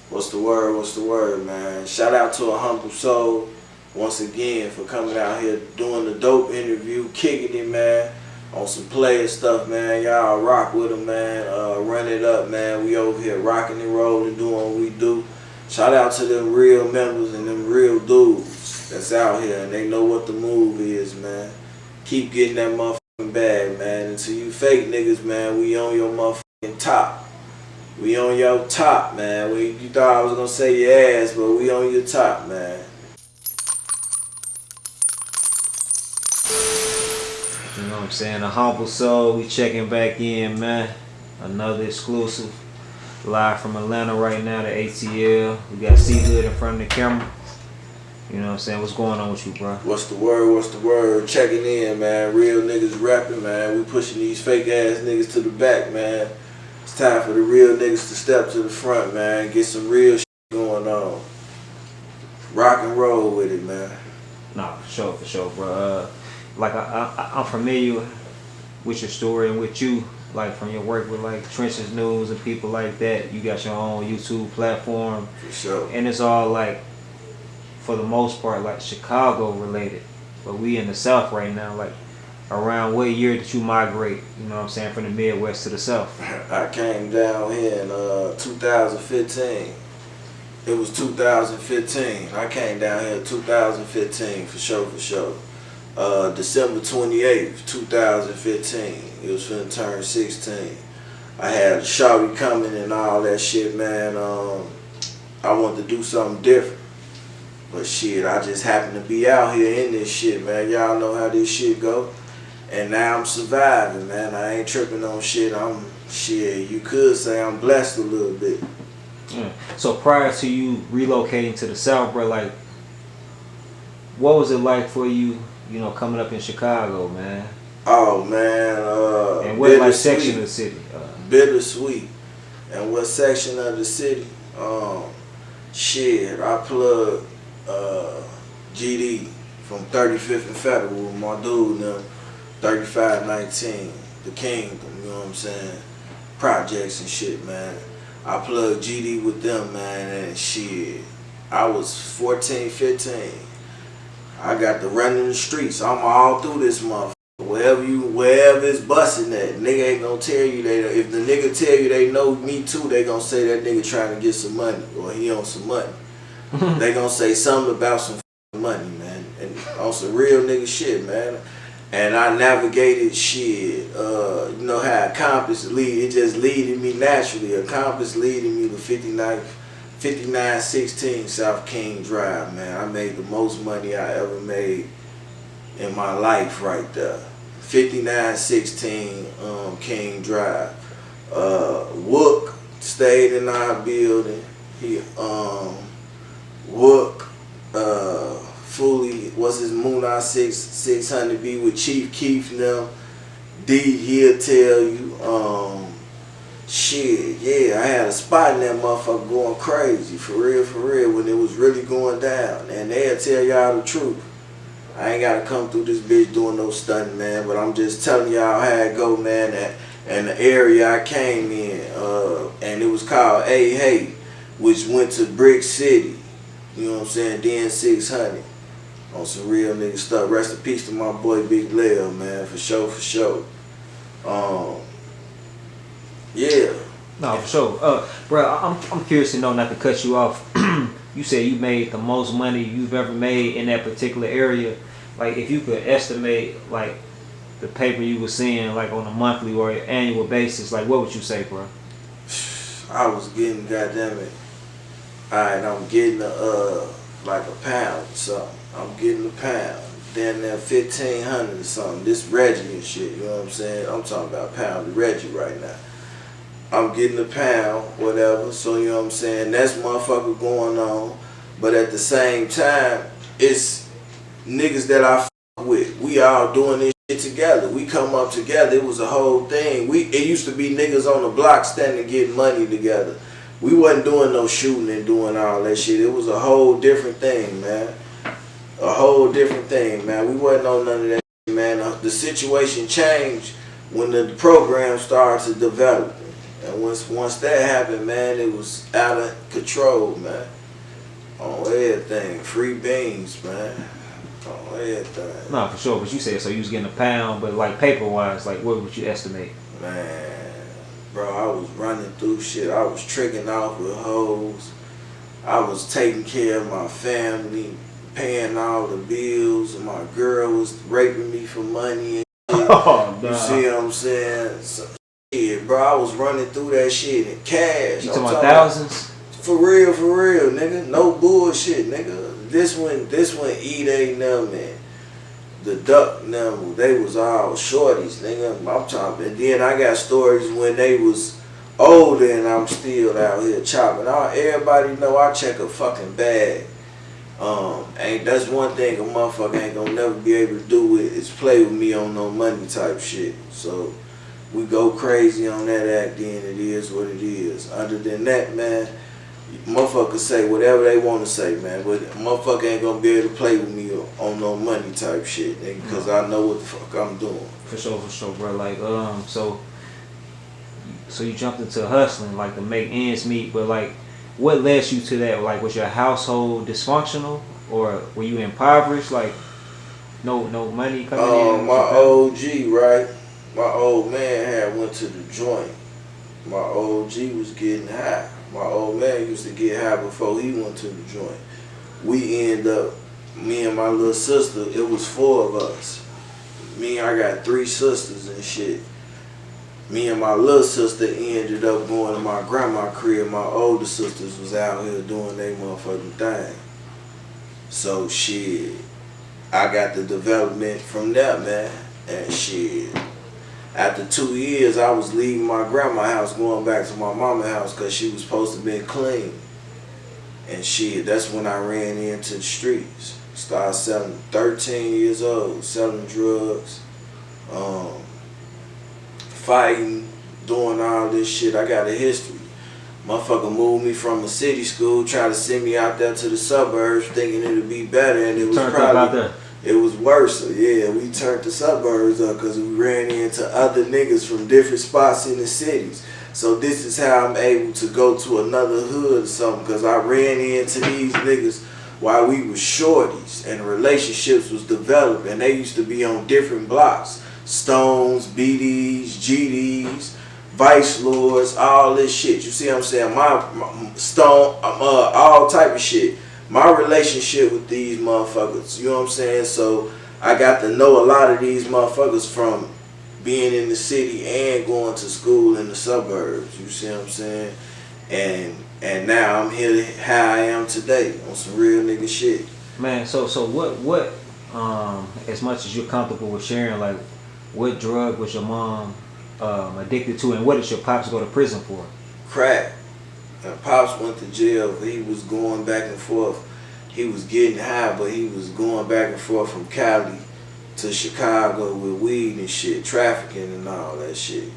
What's the word? What's the word, man? Shout out to AHumbleSoul once again for coming out here doing the dope interview, kicking it, man, on some player stuff, man. Y'all rock with them, man. Run it up, man. We over here rocking and rolling, doing what we do. Shout out to them real members and them real dudes that's out here, and they know what the move is, man. Keep getting that motherfucking bag, man. And to you fake niggas, man, we on your motherfucking top. We on your top, man. You thought I was gonna say your ass, but we on your top, man. You know what I'm saying? AHumbleSoul, we checking back in, man. Another exclusive. Live from Atlanta right now, the ATL. We got Cee-Hood in front of the camera. You know what I'm saying? What's going on with you, bro? What's the word? What's the word? Checking in, man. Real niggas rapping, man. We pushing these fake ass niggas to the back, man. It's time for the real niggas to step to the front, man. Get some real shit going on. Rock and roll with it, man. Nah, for sure, bro. Like I'm familiar with your story and with you, like from your work with like Trenches News and people like that. You got your own YouTube platform. For sure. And it's all like, for the most part, like Chicago related. But we in the South right now, like around what year did you migrate, you know what I'm saying, from the Midwest to the South? I came down here in 2015. It was 2015. I came down here in 2015, for sure. December 28th, 2015. It was finna turn 16. I had shawty coming and all that shit, man. I wanted to do something different. But shit, I just happened to be out here in this shit, man. Y'all know how this shit go. And now I'm surviving, man. I ain't tripping on shit. You could say I'm blessed a little bit. Yeah. So prior to you relocating to the South, bro, like, what was it like for you, you know, coming up in Chicago, man? Oh, man. And what like section of the city? Bittersweet. And what section of the city? Shit, I plugged GD from 35th and Federal with my dude now, 3519, the Kingdom, you know what I'm saying? Projects and shit, man. I plugged GD with them, man, and shit, I was 14, 15. I got to run in the streets. I'm all through this motherfucker. Wherever it's busting at, nigga ain't gonna tell you that. If the nigga tell you they know me too, they gonna say that nigga trying to get some money or he on some money. They gonna say something about some money, man, and on some real nigga shit, man. And I navigated shit. You know how a compass lead? It just leading me naturally. A compass leading me to 5916 South King Drive, man. I made the most money I ever made in my life right there. 5916 King Drive. Wook stayed in our building. He Wook fully was his Moolah 600B with Chief Keef now. D, he'll tell you. Shit, yeah, I had a spot in that motherfucker going crazy, for real, when it was really going down. And they'll tell y'all the truth. I ain't gotta come through this bitch doing no stunting, man, but I'm just telling y'all how it go, man, and the area I came in, and it was called AHumbleSoul, which went to Brick City, you know what I'm saying, then 600, on some real nigga stuff. Rest in peace to my boy Big Lil, man, for sure. Yeah. No, for sure. Bro, I'm curious to know, not to cut you off. You said you made the most money you've ever made in that particular area. Like, if you could estimate, like, the paper you were seeing, like, on a monthly or annual basis, like, what would you say, bro? I was getting, goddammit, alright, I'm getting like a pound or something. I'm getting a pound. Then there 1,500 or something. This Reggie and shit, you know what I'm saying? I'm talking about pound of Reggie right now. I'm getting a pound, whatever, so you know what I'm saying? That's motherfucker going on. But at the same time, it's niggas that I fuck with. We all doing this shit together. We come up together. It was a whole thing. It used to be niggas on the block standing getting money together. We wasn't doing no shooting and doing all that shit. It was a whole different thing, man. A whole different thing, man. We wasn't on none of that shit, man. The situation changed when the program started to develop. And once that happened, man, it was out of control, man. On everything. Free beans, man. On everything. No, for sure. But you said so you was getting a pound, but like paper wise, like what would you estimate? Man, bro, I was running through shit. I was tricking off with hoes. I was taking care of my family, paying all the bills, and my girl was raping me for money and shit. Oh, nah. You see what I'm saying? So, shit, bro, I was running through that shit in cash. You talking about thousands? For real, nigga. No bullshit, nigga. This one, E-Day them and the Duck them, they was all shorties, nigga. I'm talking, and then I got stories when they was older and I'm still out here chopping. Everybody know I check a fucking bag. Ain't that's one thing a motherfucker ain't gonna never be able to do is play with me on no money type shit. So we go crazy on that act, then it is what it is. Other than that, man, motherfuckers say whatever they want to say, man, but motherfucker ain't gonna be able to play with me on no money type shit, nigga, because I know what the fuck I'm doing. For sure, bro. Like, so you jumped into hustling, like, to make ends meet, but, like, what led you to that? Like, was your household dysfunctional, or were you impoverished? Like, no money coming in? My OG, right? My old man had went to the joint. My OG was getting high. My old man used to get high before he went to the joint. We end up, me and my little sister, it was 4 of us. I got 3 sisters and shit. Me and my little sister ended up going to my grandma's crib. My older sisters was out here doing their motherfucking thing. So shit, I got the development from that, man. And shit, after 2 years, I was leaving my grandma's house, going back to my mama's house because she was supposed to be clean. And shit, that's when I ran into the streets. Started selling, 13 years old, selling drugs, fighting, doing all this shit. I got a history. Motherfucker moved me from a city school, tried to send me out there to the suburbs, thinking it'd be better, and it was probably, it was worse. So yeah, we turned the suburbs up because we ran into other niggas from different spots in the cities. So this is how I'm able to go to another hood or something, because I ran into these niggas while we were shorties and relationships was developed, and they used to be on different blocks. Stones, BDs, GDs, Vice Lords, all this shit. You see what I'm saying? My Stone, all type of shit. My relationship with these motherfuckers, you know what I'm saying? So I got to know a lot of these motherfuckers from being in the city and going to school in the suburbs. You see what I'm saying? And now I'm here how I am today on some real nigga shit. Man, so what as much as you're comfortable with sharing, like, what drug was your mom addicted to, and what did your pops go to prison for? Crack. And Pops went to jail. He was going back and forth. He was getting high, but he was going back and forth from Cali to Chicago with weed and shit, trafficking and all that shit.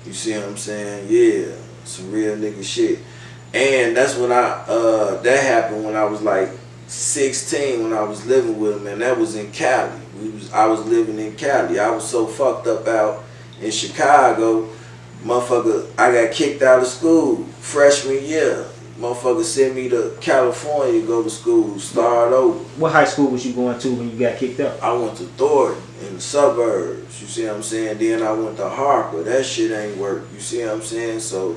You see what I'm saying? Yeah, some real nigga shit. And that's when that happened when I was like 16, when I was living with him, and that was in Cali. I was living in Cali. I was so fucked up out in Chicago, motherfucker, I got kicked out of school freshman year. Motherfucker sent me to California to go to school, start over. What high school was you going to when you got kicked out? I went to Thornton in the suburbs, you see what I'm saying? Then I went to Harper. That shit ain't work, you see what I'm saying? So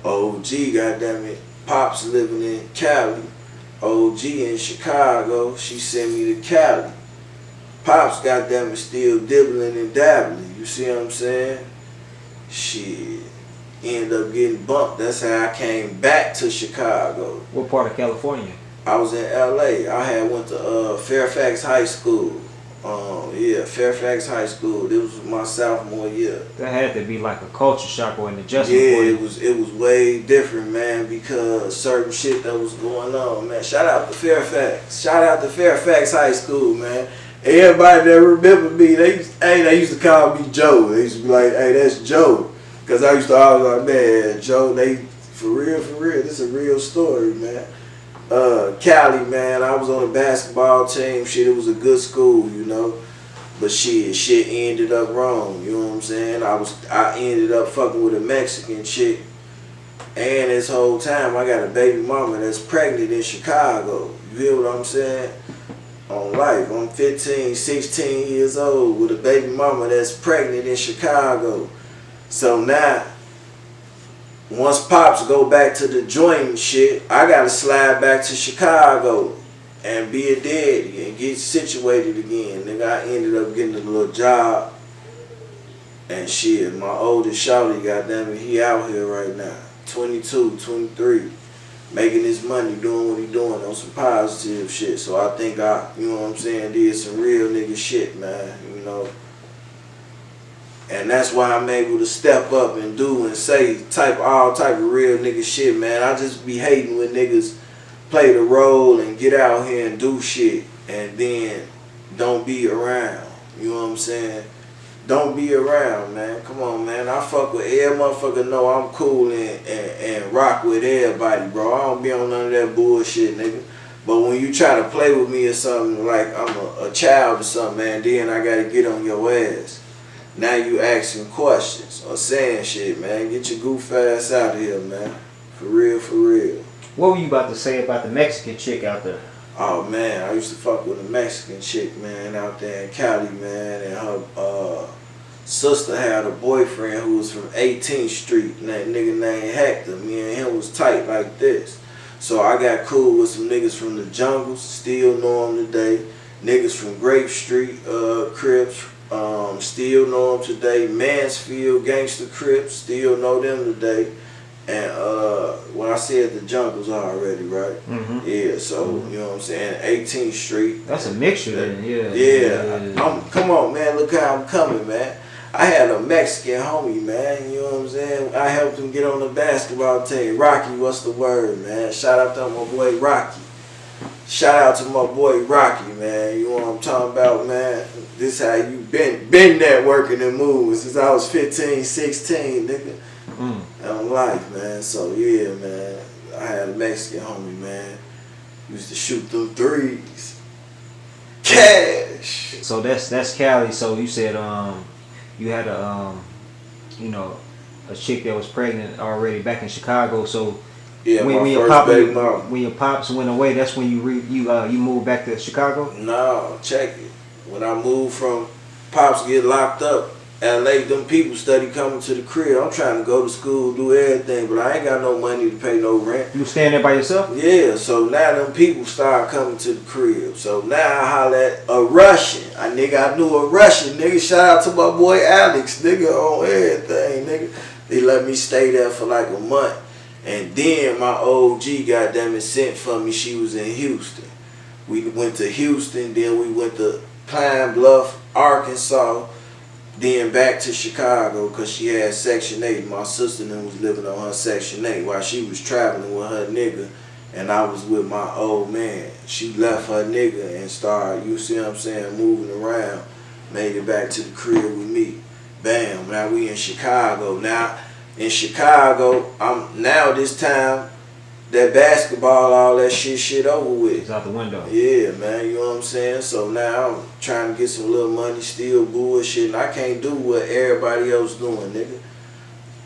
OG, goddammit, Pops living in Cali, OG in Chicago, she sent me to Cali. Pops, goddammit, still dibbling and dabbling, you see what I'm saying? Shit, ended up getting bumped. That's how I came back to Chicago. What part of California? I was in LA. I had went to Fairfax High School. Yeah, Fairfax High School. This was my sophomore year. That had to be like a culture shock or an adjustment. Yeah, it was way different, man, because certain shit that was going on, man. Shout out to Fairfax. Shout out to Fairfax High School, man. Everybody that remember me, they used to call me Joe. They used to be like, hey, that's Joe. Because I used to always like, man, Joe, for real, this is a real story, man. Cali, man, I was on a basketball team. Shit, it was a good school, you know. But shit ended up wrong, you know what I'm saying? I ended up fucking with a Mexican chick. And this whole time I got a baby mama that's pregnant in Chicago. You hear what I'm saying? On life. I'm 15, 16 years old with a baby mama that's pregnant in Chicago. So now, once Pops go back to the joint and shit, I gotta slide back to Chicago and be a daddy and get situated again. Nigga, I ended up getting a little job and shit. My oldest shawty, goddamn it, he out here right now. 22, 23, making his money, doing what he doing on some positive shit. So I think I, you know what I'm saying, did some real nigga shit, man, you know. And that's why I'm able to step up and do and say all type of real nigga shit, man. I just be hating when niggas play the role and get out here and do shit and then don't be around. You know what I'm saying? Don't be around, man. Come on, man. I fuck with every motherfucker know I'm cool and rock with everybody, bro. I don't be on none of that bullshit, nigga. But when you try to play with me or something like I'm a child or something, man, then I gotta get on your ass. Now you asking questions or saying shit, man. Get your goof ass out of here, man. For real, for real. What were you about to say about the Mexican chick out there? Oh, man, I used to fuck with a Mexican chick, man, out there in Cali, man, and her sister had a boyfriend who was from 18th Street, and that nigga named Hector. Me and him was tight like this. So I got cool with some niggas from the jungles, still know them today. Niggas from Grape Street, Crips, still know them today. Mansfield, Gangster Crips, still know them today. And when I said the jungles already, right? Mm-hmm. Yeah, so, you know what I'm saying, 18th Street. That's a mixture then, yeah. Yeah. Come on, man, look how I'm coming, man. I had a Mexican homie, man, you know what I'm saying? I helped him get on the basketball team. Rocky, what's the word, man? Shout out to my boy Rocky. Shout out to my boy Rocky, man. You know what I'm talking about, man? This how you been networking and moving since I was 15, 16, nigga. On life, man. So yeah, man. I had a Mexican homie, man. Used to shoot them threes. Cash. So that's Cali. So you said you had a a chick that was pregnant already back in Chicago. So yeah, when your pops went away, that's when you moved back to Chicago? No, check it. When I moved from Pops get locked up, LA, them people steady coming to the crib. I'm trying to go to school, do everything, but I ain't got no money to pay no rent. You staying there by yourself? Yeah, so now them people start coming to the crib. So now I holler at a Russian. I knew a Russian, nigga. Shout out to my boy Alex, nigga, on everything, nigga. They let me stay there for like a month. And then my OG, goddammit, sent for me. She was in Houston. We went to Houston, then we went to Pine Bluff, Arkansas, then back to Chicago because she had Section 8. My sister then was living on her Section 8 while she was traveling with her nigga, and I was with my old man. She left her nigga and started, you see what I'm saying, moving around, made it back to the crib with me. Bam, now we in Chicago. Now, in Chicago, now this time, that basketball, all that shit over with. It's out the window. Yeah, man, you know what I'm saying? So now I'm trying to get some little money, still bullshit, and I can't do what everybody else doing, nigga.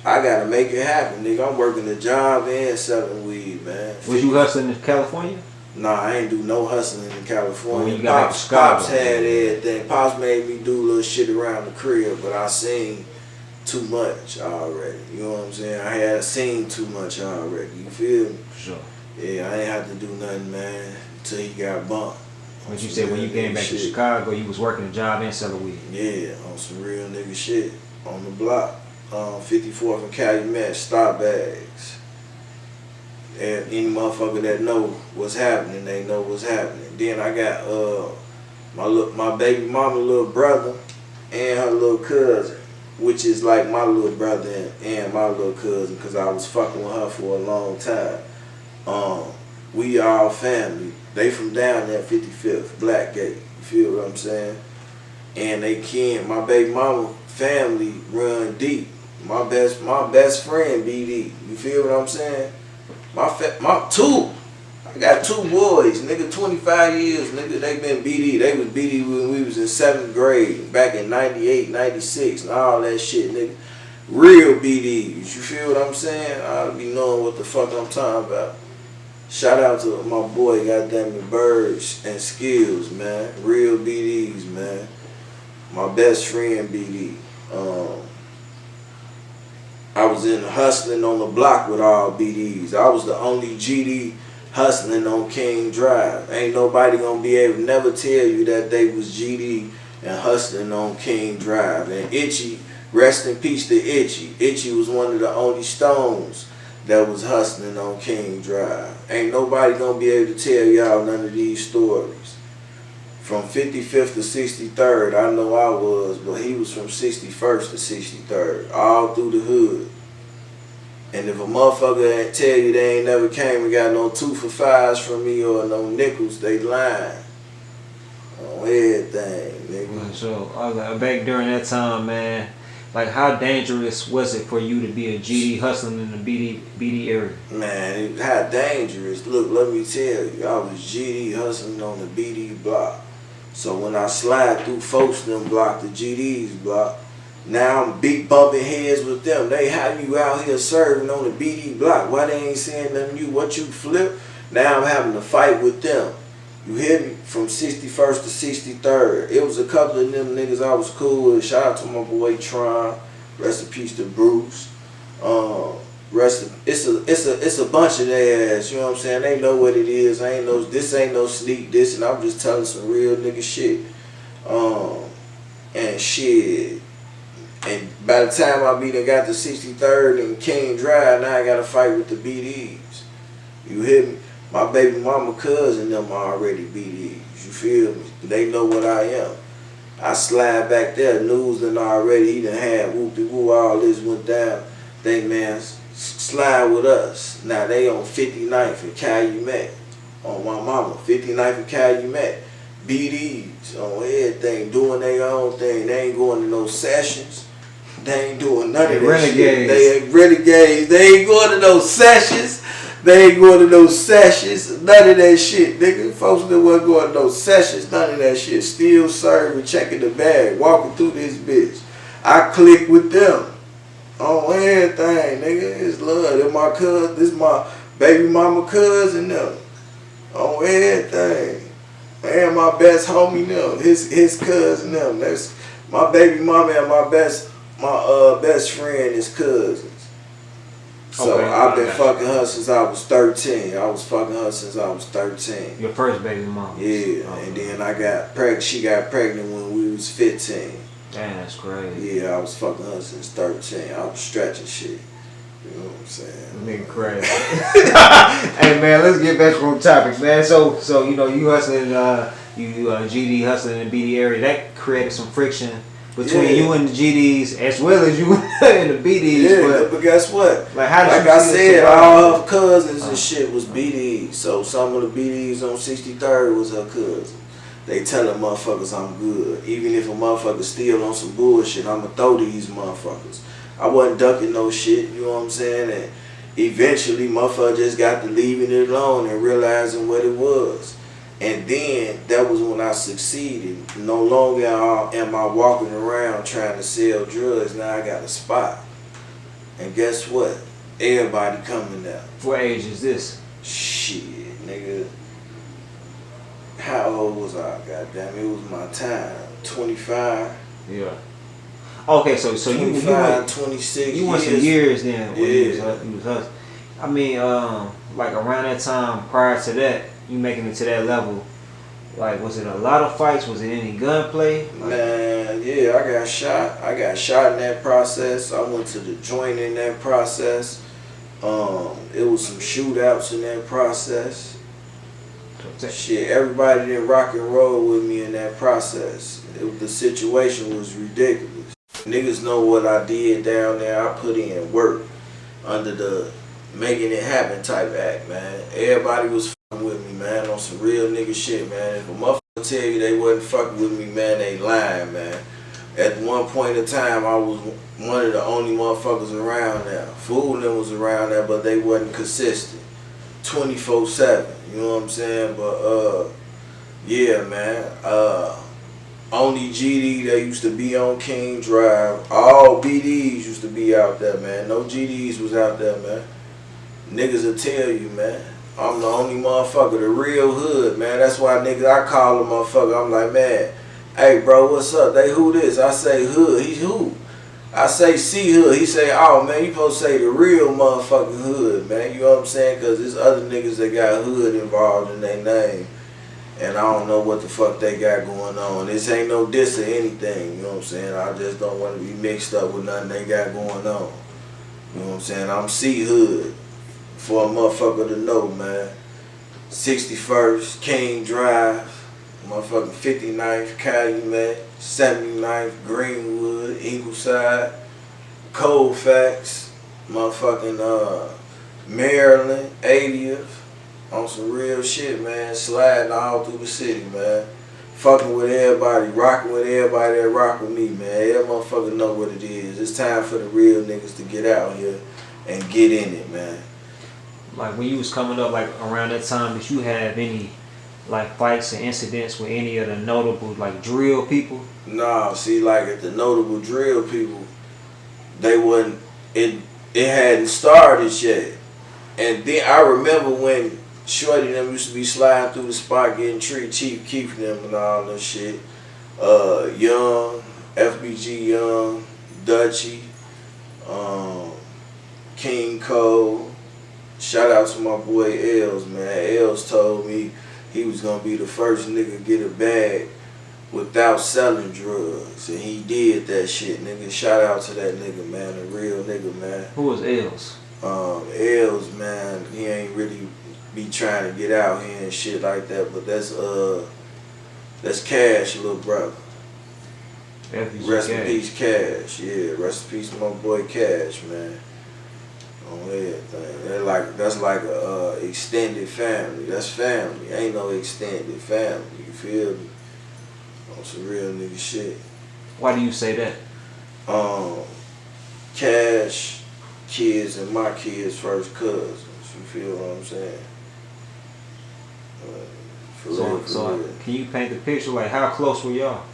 I gotta make it happen, nigga. I'm working a job and selling weed, man. Was you hustling in California? Nah, I ain't do no hustling in California. You got Pops had everything. Pops made me do little shit around the crib, but I seen too much already. You know what I'm saying? I had seen too much already. You feel me? Sure. Yeah, I ain't have to do nothing, man, until he got bumped. But you said when you came back to Chicago, you was working a job and selling weed. Yeah, on some real nigga shit. On the block. 54th and Calumet, Star Bags. And any motherfucker that know what's happening, they know what's happening. Then I got my baby mama little brother and her little cousin, which is like my little brother and my little cousin, because I was fucking with her for a long time. We all family. They from down there, 55th, Blackgate. You feel what I'm saying? And my baby mama family run deep. My best friend BD. You feel what I'm saying? I got two boys, nigga, 25 years, nigga, they been BD. They was BD when we was in 7th grade, back in 98, 96, and all that shit, nigga. Real BDs. You feel what I'm saying? I'll be knowing what the fuck I'm talking about. Shout out to my boy, goddamn it, Birds and Skills, man. Real BDs, man. My best friend BD. I was in hustling on the block with all BDs. I was the only GD hustling on King Drive. Ain't nobody gonna be able to never tell you that they was GD and hustling on King Drive. And Itchy, rest in peace to Itchy. Itchy was one of the only Stones that was hustling on King Drive. Ain't nobody gonna be able to tell y'all none of these stories. From 55th to 63rd, I know I was, but he was from 61st to 63rd, all through the hood. And if a motherfucker ain't tell you they ain't never came and got no 2 for 5s from me or no nickels, they lying on everything, nigga. So, back during that time, man, like how dangerous was it for you to be a GD hustling in the BD area? Man, it was how dangerous. Look, let me tell you, I was GD hustling on the BD block. So when I slide through Folkestone block, the GD's block, now I'm big bumping heads with them. They have you out here serving on the BD block. Why they ain't saying nothing to you? What you flip? Now I'm having to fight with them. You hear me? From 61st to 63rd. It was a couple of them niggas I was cool with. Shout out to my boy Tron. Rest in peace to Bruce. It's a bunch of their ass, you know what I'm saying? They know what it is. This ain't no sneak this, and I'm just telling some real nigga shit. And shit. And by the time I got to 63rd and King Drive, now I gotta fight with the BDs. You hear me? My baby mama cousin them are already BDs. You feel me? They know what I am. I slide back there, news done already, he done had whoop-de-woo, all this went down. They man slide with us. Now they on 59th and Calumet. On my mama, 59th and Calumet. BDs on everything, doing their own thing. They ain't going to no sessions. They ain't doing none of that shit. They ain't renegades. They ain't going to no sessions. They ain't going to no sessions. None of that shit, nigga. Folks that wasn't going to no sessions. None of that shit. Still serving, checking the bag, walking through this bitch. I click with them. On everything, nigga. It's love. They're my cousin. This my baby mama cousin them. On everything. And my best homie them. His cousin them. That's my baby mama and my best friend is cousins. So okay, I've been fucking her since I was 13. I was fucking her since I was 13. Your first baby mama? Yeah. Okay. And then she got pregnant when we was 15. Damn, that's crazy. Yeah, I was fucking her since 13. I was stretching shit. You know what I'm saying? Nigga crazy. Hey man, let's get back on topic, man. So you know, you hustling, GD hustling in the BD area. That created some friction between you and the GDs as well as you and the BDs. Yeah, but guess what? Like I said, all her cousins and shit was BDs. So some of the BDs on 63rd was her cousins. They telling motherfuckers I'm good. Even if a motherfucker still on some bullshit, I'ma throw these motherfuckers. I wasn't ducking no shit, you know what I'm saying? And eventually motherfucker just got to leaving it alone and realizing what it was. And then that was when I succeeded. No longer am I walking around trying to sell drugs. Now I got a spot. And guess what? Everybody coming out. What age is this? Shit, nigga. How old was I? Goddamn, it was my time. 25. Yeah. Okay, so 25, you went 26 you went some years then when you was hustling. I mean, like around that time prior to that, you making it to that level, like was it a lot of fights? Was it any gunplay? Man, yeah, I got shot. I got shot in that process. I went to the joint in that process. It was some shootouts in that process. Shit, everybody didn't rock and roll with me in that process. The situation was ridiculous. Niggas know what I did down there. I put in work under the making it happen type act, man. Everybody was fucking with me, man, on some real nigga shit, man. If a motherfucker tell you they wasn't fucking with me, man, they lying, man. At one point in time, I was one of the only motherfuckers around there. Fool them was around there, but they wasn't consistent. 24/7, you know what I'm saying? But yeah, man. only GD that used to be on King Drive. All BDs used to be out there, man. No GDs was out there, man. Niggas will tell you, man. I'm the only motherfucker, the real hood, man. That's why niggas, I call a motherfucker. I'm like, man, hey, bro, what's up? They who this? I say hood. He's who? I say Cee-Hood. He say, oh, man, you supposed to say the real motherfucking hood, man. You know what I'm saying? Because there's other niggas that got hood involved in their name. And I don't know what the fuck they got going on. This ain't no diss or anything, you know what I'm saying? I just don't want to be mixed up with nothing they got going on. You know what I'm saying? I'm Cee-Hood. For a motherfucker to know, man. 61st, King Drive, motherfucking 59th, Calumet, 79th, Greenwood, Ingleside, Colfax, motherfucking Maryland, 80th, on some real shit, man. Sliding all through the city, man. Fucking with everybody, rocking with everybody that rock with me, man. Every motherfucker know what it is. It's time for the real niggas to get out here and get in it, man. Like when you was coming up, like around that time, did you have any like fights and incidents with any of the notable like drill people? Nah, see, like at the notable drill people, they wasn't. It hadn't started yet. And then I remember when Shorty them used to be sliding through the spot getting treated, Chief Keef them and all that shit. Young, FBG Young, Dutchy, King Cole. Shout out to my boy Els, man. Els told me he was gonna be the first nigga to get a bag without selling drugs. And he did that shit, nigga. Shout out to that nigga, man. A real nigga, man. Who was Els? Els, man, he ain't really be trying to get out here and shit like that, but that's Cash, little brother. FBG Rest in peace, Cash. Yeah, rest in peace, my boy Cash, man. On everything. That's like a extended family. That's family. Ain't no extended family. You feel me? On some real nigga shit. Why do you say that? Cash kids and my kids first cousins. You feel what I'm saying? For real. Can you paint the picture? Like how close were y'all?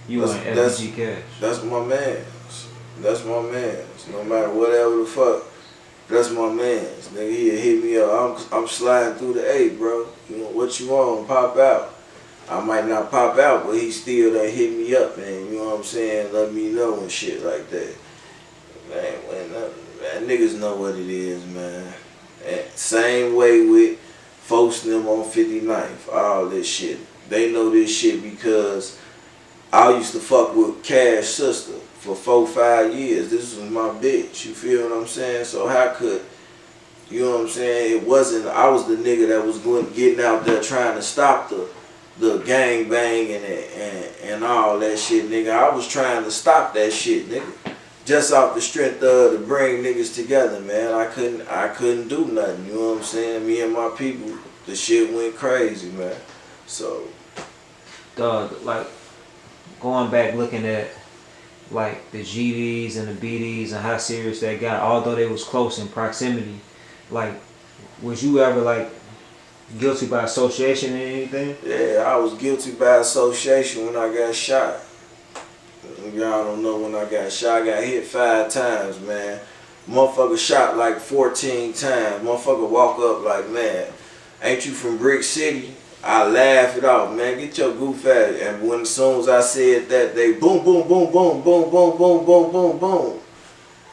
You and FBG Cash. That's my mans. That's my mans. No matter whatever the fuck. That's my man's. Nigga, he'll hit me up. I'm sliding through the A, bro. You know, what you want? Pop out. I might not pop out, but he still done hit me up, man. You know what I'm saying? Let me know and shit like that. Man, niggas know what it is, man. And same way with folks them on 59th, all this shit. They know this shit because I used to fuck with Cash's sister for 4-5 years. This was my bitch. You feel what I'm saying? So how could, you know what I'm saying? It wasn't, I was the nigga that was getting out there trying to stop the gang banging and all that shit, nigga. I was trying to stop that shit, nigga. Just off the strength of to bring niggas together, man. I couldn't do nothing. You know what I'm saying? Me and my people, the shit went crazy, man. So, like going back looking at like the GDs and the BDs and how serious they got, although they was close in proximity, like was you ever like guilty by association or anything? Yeah, I was guilty by association when I got shot. Y'all don't know when I got shot. I got hit 5 times, man. Motherfucker shot like 14 times. Motherfucker walk up like, man, ain't you from Brick City? I laugh it off, man. Get your goof ass. And when as soon as I said that, they boom, boom, boom, boom, boom, boom, boom, boom, boom, boom.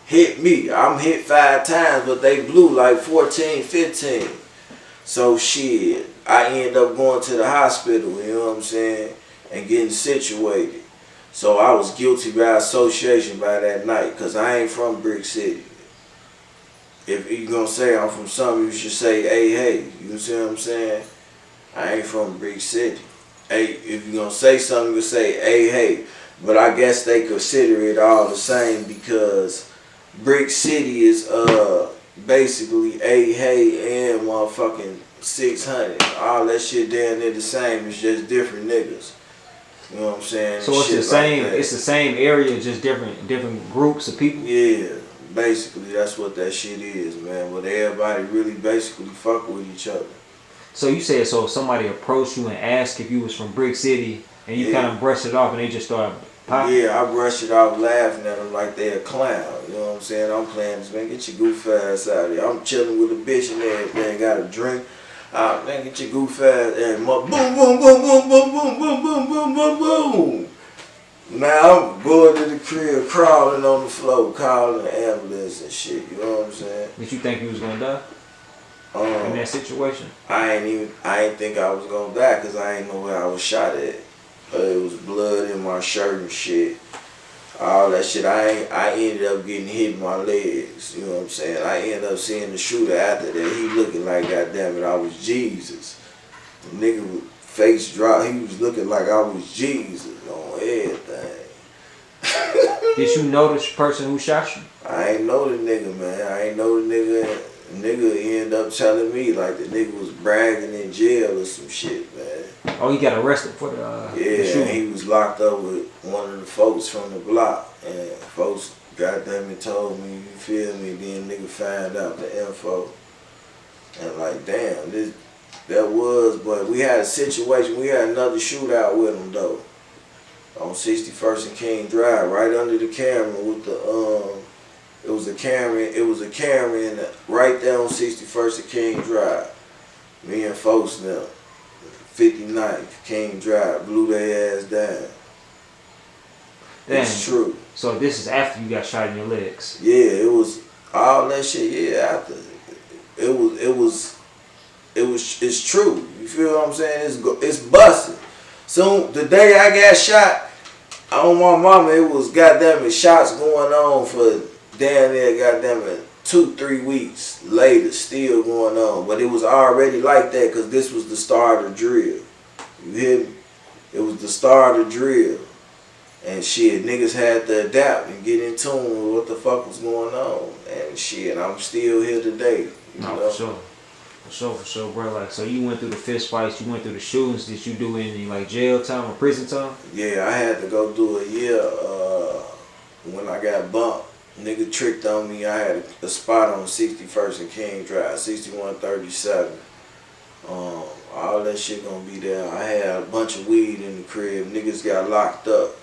Hit me. I'm hit 5 times, but they blew like 14, 15. So shit, I end up going to the hospital, you know what I'm saying, and getting situated. So I was guilty by association by that night, because I ain't from Brick City. If you're going to say I'm from something, you should say, hey. You see what I'm saying? I ain't from Brick City. Hey, if you're going to say something, you say, hey. But I guess they consider it all the same, because Brick City is basically hey and motherfucking 600. All that shit down there the same. It's just different niggas. You know what I'm saying? So it's the same. Like it's the same area, just different groups of people. Yeah, basically that's what that shit is, man. But everybody really basically fuck with each other. So you said, so if somebody approached you and asked if you was from Brick City, And you kind of brushed it off, and they just started popping. Yeah, I brushed it off laughing at them like they a clown. You know what I'm saying? I'm playing this, man, get your goof ass out of here. I'm chilling with a bitch and everything, got a drink. Man, get your goof ass and boom, boom, boom, boom, boom, boom, boom, boom, boom, boom, boom. Now I'm going to the crib, crawling on the floor, calling the ambulance and shit. You know what I'm saying? Did you think you was gonna die in that situation? I ain't think I was gonna die because I ain't know where I was shot at. It was blood in my shirt and shit. All that shit. I ended up getting hit in my legs. You know what I'm saying? I ended up seeing the shooter after that. He looking like, goddamn it, I was Jesus. The nigga with face dropped. He was looking like I was Jesus on everything. Did you know the person who shot you? I ain't know the nigga, man. I ain't know the nigga. Nigga ended up telling me like the nigga was bragging in jail or some shit, man. Oh, he got arrested for the shooting. He was locked up with one of the folks from the block, and folks goddamn it told me, you feel me? Then nigga found out the info, and like damn, that was. But we had a situation. We had another shootout with him though, on 61st and King Drive, right under the camera with the It was a camera in right there on 61st and King Drive. Me and folks now, 59th King Drive, blew their ass down. Damn. It's true. So this is after you got shot in your legs. Yeah, it was all that shit. Yeah, after it's true. You feel what I'm saying? It's busted. So the day I got shot, on my mama, it was goddamn it shots going on for damn near goddamn it 2-3 weeks later, still going on. But it was already like that because this was the start of the drill. You hear me? It was the start of the drill. And shit, niggas had to adapt and get in tune with what the fuck was going on. And shit, I'm still here today. You know? For sure, bro. Like, so you went through the fist fights, you went through the shootings. Did you do any like jail time or prison time? Yeah, I had to go do a year when I got bumped. Nigga tricked on me. I had a spot on 61st and King Drive, 6137. All that shit gonna be there. I had a bunch of weed in the crib. Niggas got locked up.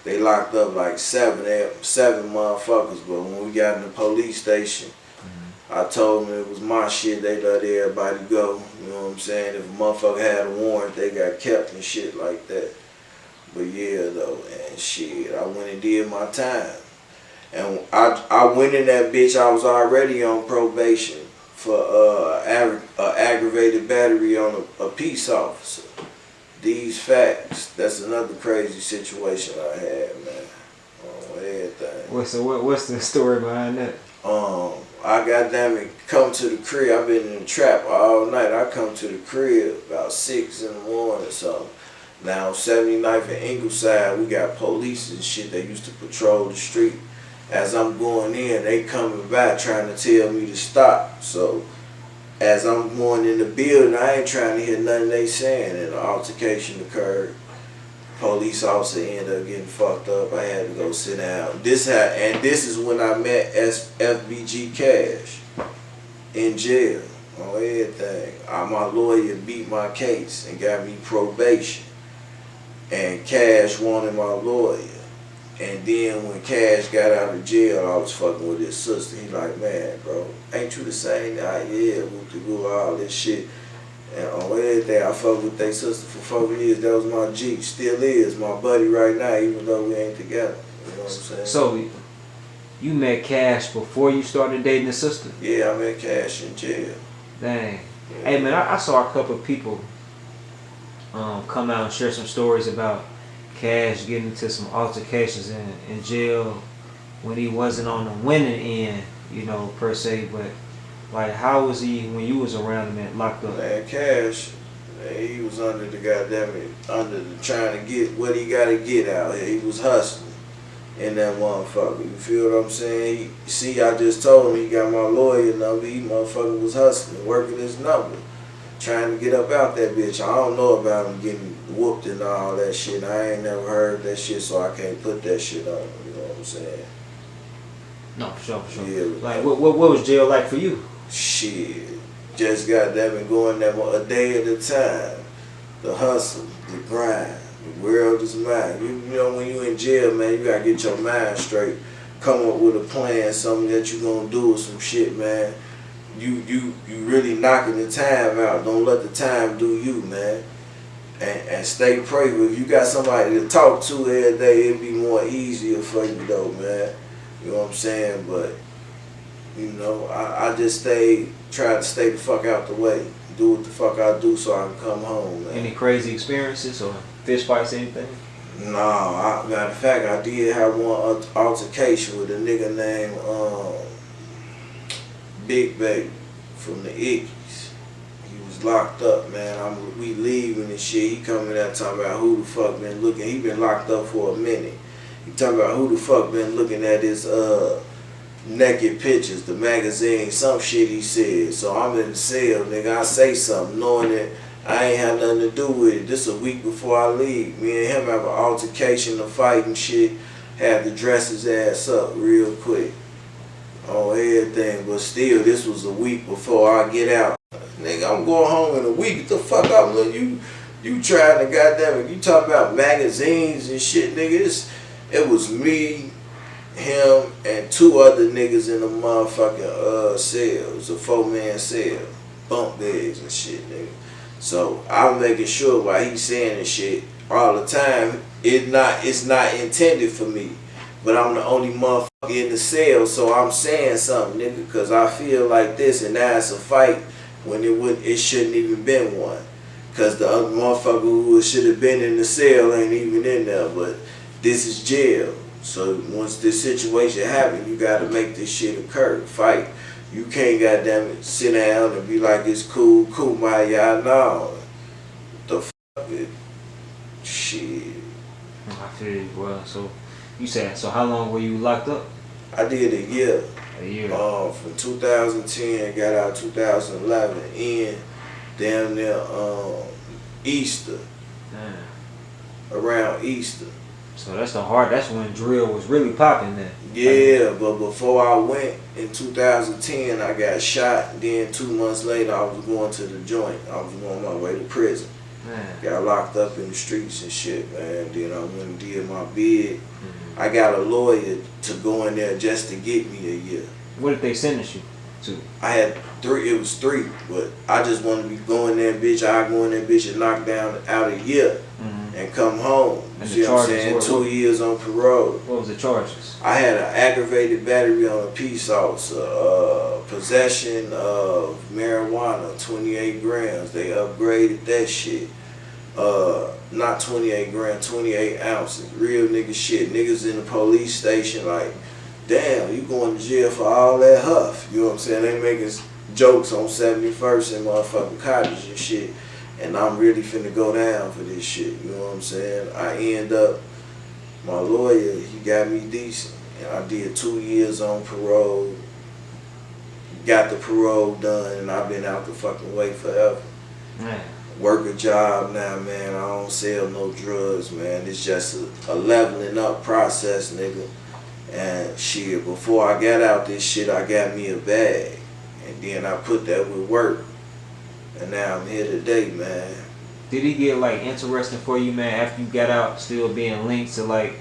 They locked up like seven motherfuckers. But when we got in the police station, I told them it was my shit. They let everybody go. You know what I'm saying? If a motherfucker had a warrant, they got kept and shit like that. But yeah, though, and shit, I went and did my time. And I went in that bitch, I was already on probation for aggravated battery on a peace officer. These facts, that's another crazy situation I had, man. Everything. What's the story behind that? I goddamn it come to the crib. I've been in the trap all night. I come to the crib about 6 in the morning or something. Now 79th and Ingleside, we got police and shit. They used to patrol the street. As I'm going in, they coming back trying to tell me to stop. So as I'm going in the building, I ain't trying to hear nothing they saying, and an altercation occurred. Police officer ended up getting fucked up. I had to go sit down. This is when I met FBG Cash in jail on everything. My lawyer beat my case and got me probation, and Cash wanted my lawyer. And then when Cash got out of jail, I was fucking with his sister. He like, man, bro, ain't you the same? Yeah, whoop-de-woo, all this shit. And on everything, I fucked with their sister for 4 years. That was my G. Still is my buddy right now, even though we ain't together. You know what I'm saying? So, you met Cash before you started dating his sister? Yeah, I met Cash in jail. Dang. Yeah. Hey, man, I saw a couple of people come out and share some stories about Cash getting into some altercations in jail when he wasn't on the winning end, you know, per se. But like, how was he when you was around him and locked up? Man, Cash, man, he was under the goddamn it, trying to get what he got to get out here. He was hustling in that motherfucker. You feel what I'm saying? I just told him he got my lawyer number. He motherfucker was hustling, working his number, trying to get up out that bitch. I don't know about him getting whooped and all that shit. I ain't never heard that shit, so I can't put that shit on him. You know what I'm saying? No, for sure. Yeah. Like, what was jail like for you? Shit, just goddamn it, going there a day at a time. The hustle, the grind, The world is mine. You know, when you in jail, man, you gotta get your mind straight. Come up with a plan, something that you gonna do or some shit, man. You really knocking the time out. Don't let the time do you, man. And stay prayerful. If you got somebody to talk to every day, it'd be more easier for you though, man. You know what I'm saying? But you know, I just try to stay the fuck out the way. Do what the fuck I do so I can come home, man. Any crazy experiences or fist fights, anything? No, matter of fact, I did have one altercation with a nigga named Big Baby from the Ickies. He was locked up, man. We leaving and shit. He coming out talking about who the fuck been looking. He been locked up for a minute. He talking about who the fuck been looking at his naked pictures, the magazine, some shit he said. So I'm in the cell, nigga. I say something knowing that I ain't had nothing to do with it. This a week before I leave. Me and him have an altercation, a fight and shit. Had to dress his ass up real quick on everything. But still, this was a week before I get out. Nigga, I'm going home in a week. Get the fuck up, look. You trying to goddamn it. You talking about magazines and shit, nigga. It was me, him, and two other niggas in the motherfucking cell. It was a 4-man cell. Bunk beds and shit, nigga. So I'm making sure while he's saying this shit all the time, it's not intended for me. But I'm the only motherfucker in the cell, so I'm saying something, nigga, because I feel like this, and now it's a fight when it shouldn't even been one. Because the other motherfucker who should have been in the cell ain't even in there, but this is jail. So once this situation happens, you gotta make this shit occur, fight. You can't goddamn it sit down and be like it's cool, kumbaya, no. The fuck it, shit. I feel you, well. So you said, so how long were you locked up? I did a year. A year. From 2010, got out 2011, in damn near Easter. Damn. Around Easter. So that's when drill was really popping then. Yeah, but before I went in 2010, I got shot. Then 2 months later, I was going to the joint. I was on my way to prison. Man. Got locked up in the streets and shit, man. Then I went and did my bid. I got a lawyer to go in there just to get me a year. What did they sentence you to? I had 3, it was 3, but I just wanted to be going there, bitch. I go in there, bitch, and knock down out a year and come home. And See what I'm saying? 2 years on parole. What was the charges? I had an aggravated battery on a peace officer, possession of marijuana, 28 grams. They upgraded that shit. Not 28 grams, 28 ounces. Real nigga shit. Niggas in the police station like, damn, you going to jail for all that huff. You know what I'm saying? They making jokes on 71st and motherfucking Cottage and shit. And I'm really finna go down for this shit. You know what I'm saying? I end up, my lawyer, he got me decent. And I did 2 years on parole. Got the parole done, and I've been out the fucking way forever. Man. Work a job now, man. I don't sell no drugs, man. It's just a leveling up process, nigga. And shit, before I got out this shit, I got me a bag. And then I put that with work. And now I'm here today, man. Did it get like interesting for you, man, after you got out, still being linked to like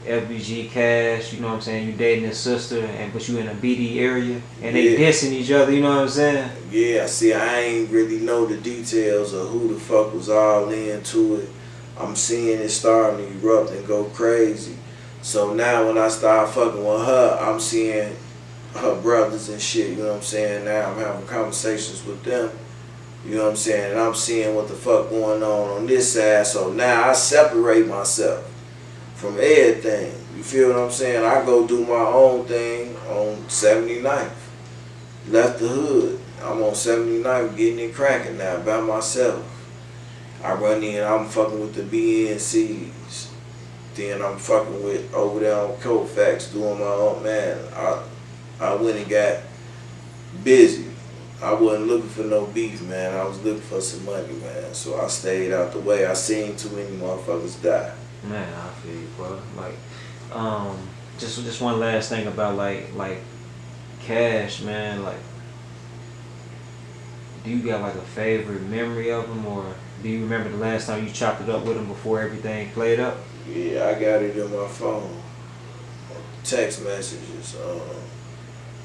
FBG Cash, you know what I'm saying? You dating his sister, but you in a BD area, and they dissing each other, you know what I'm saying? Yeah, see, I ain't really know the details of who the fuck was all into it. I'm seeing it starting to erupt and go crazy. So now when I start fucking with her, I'm seeing her brothers and shit, you know what I'm saying? Now I'm having conversations with them. You know what I'm saying? And I'm seeing what the fuck going on this side. So now I separate myself from everything. You feel what I'm saying? I go do my own thing on 79th. Left the hood. I'm on 79th getting it cracking now by myself. I run in, I'm fucking with the BNCs. Then I'm fucking with over there on Colfax doing my own, man. I went and got busy. I wasn't looking for no beef, man. I was looking for some money, man. So I stayed out the way. I seen too many motherfuckers die. Man, I feel you, bro. Like, just one last thing about like Cash, man. Like, do you got like a favorite memory of him, or do you remember the last time you chopped it up with him before everything played up? Yeah, I got it in my phone. Text messages.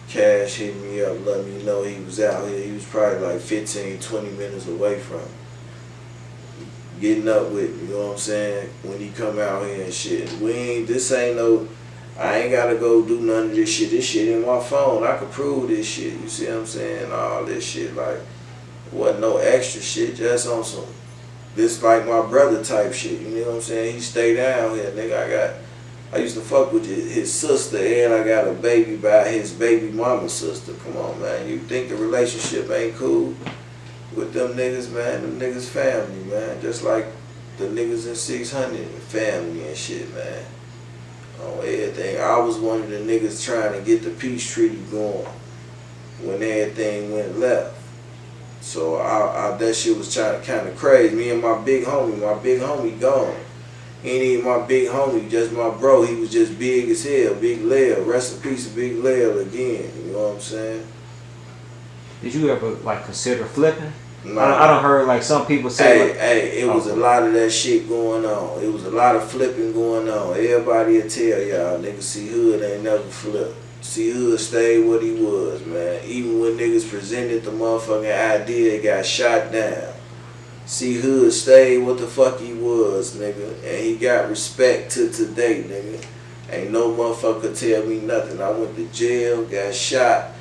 Cash hit me up, let me know he was out here. He was probably like 15, 20 minutes away from me. Getting up with me, you know what I'm saying? When he come out here and shit. I ain't gotta go do none of this shit. This shit in my phone. I could prove this shit. You see what I'm saying? All this shit, like, wasn't no extra shit, just on some, this like my brother type shit. You know what I'm saying? He stay down here, nigga. I used to fuck with his sister, and I got a baby by his baby mama's sister. Come on, man. You think the relationship ain't cool with them niggas, man? Them niggas family, man. Just like the niggas in 600 family and shit, man. On everything. I was one of the niggas trying to get the peace treaty going when everything went left. So that shit was kind of crazy. Me and my big homie gone. He ain't even my big homie, just my bro. He was just big as hell, Big Lil. Rest in peace of Big Lil again. You know what I'm saying? Did you ever like consider flipping? Nah. I done heard like some people say. It was a lot of that shit going on. It was a lot of flipping going on. Everybody will tell y'all, nigga, Cee-Hood ain't never flipped. Cee-Hood stayed what he was, man. Even when niggas presented the motherfucking idea, it got shot down. Cee-Hood stayed what the fuck he was, nigga. And he got respect to today, nigga. Ain't no motherfucker tell me nothing. I went to jail, got shot,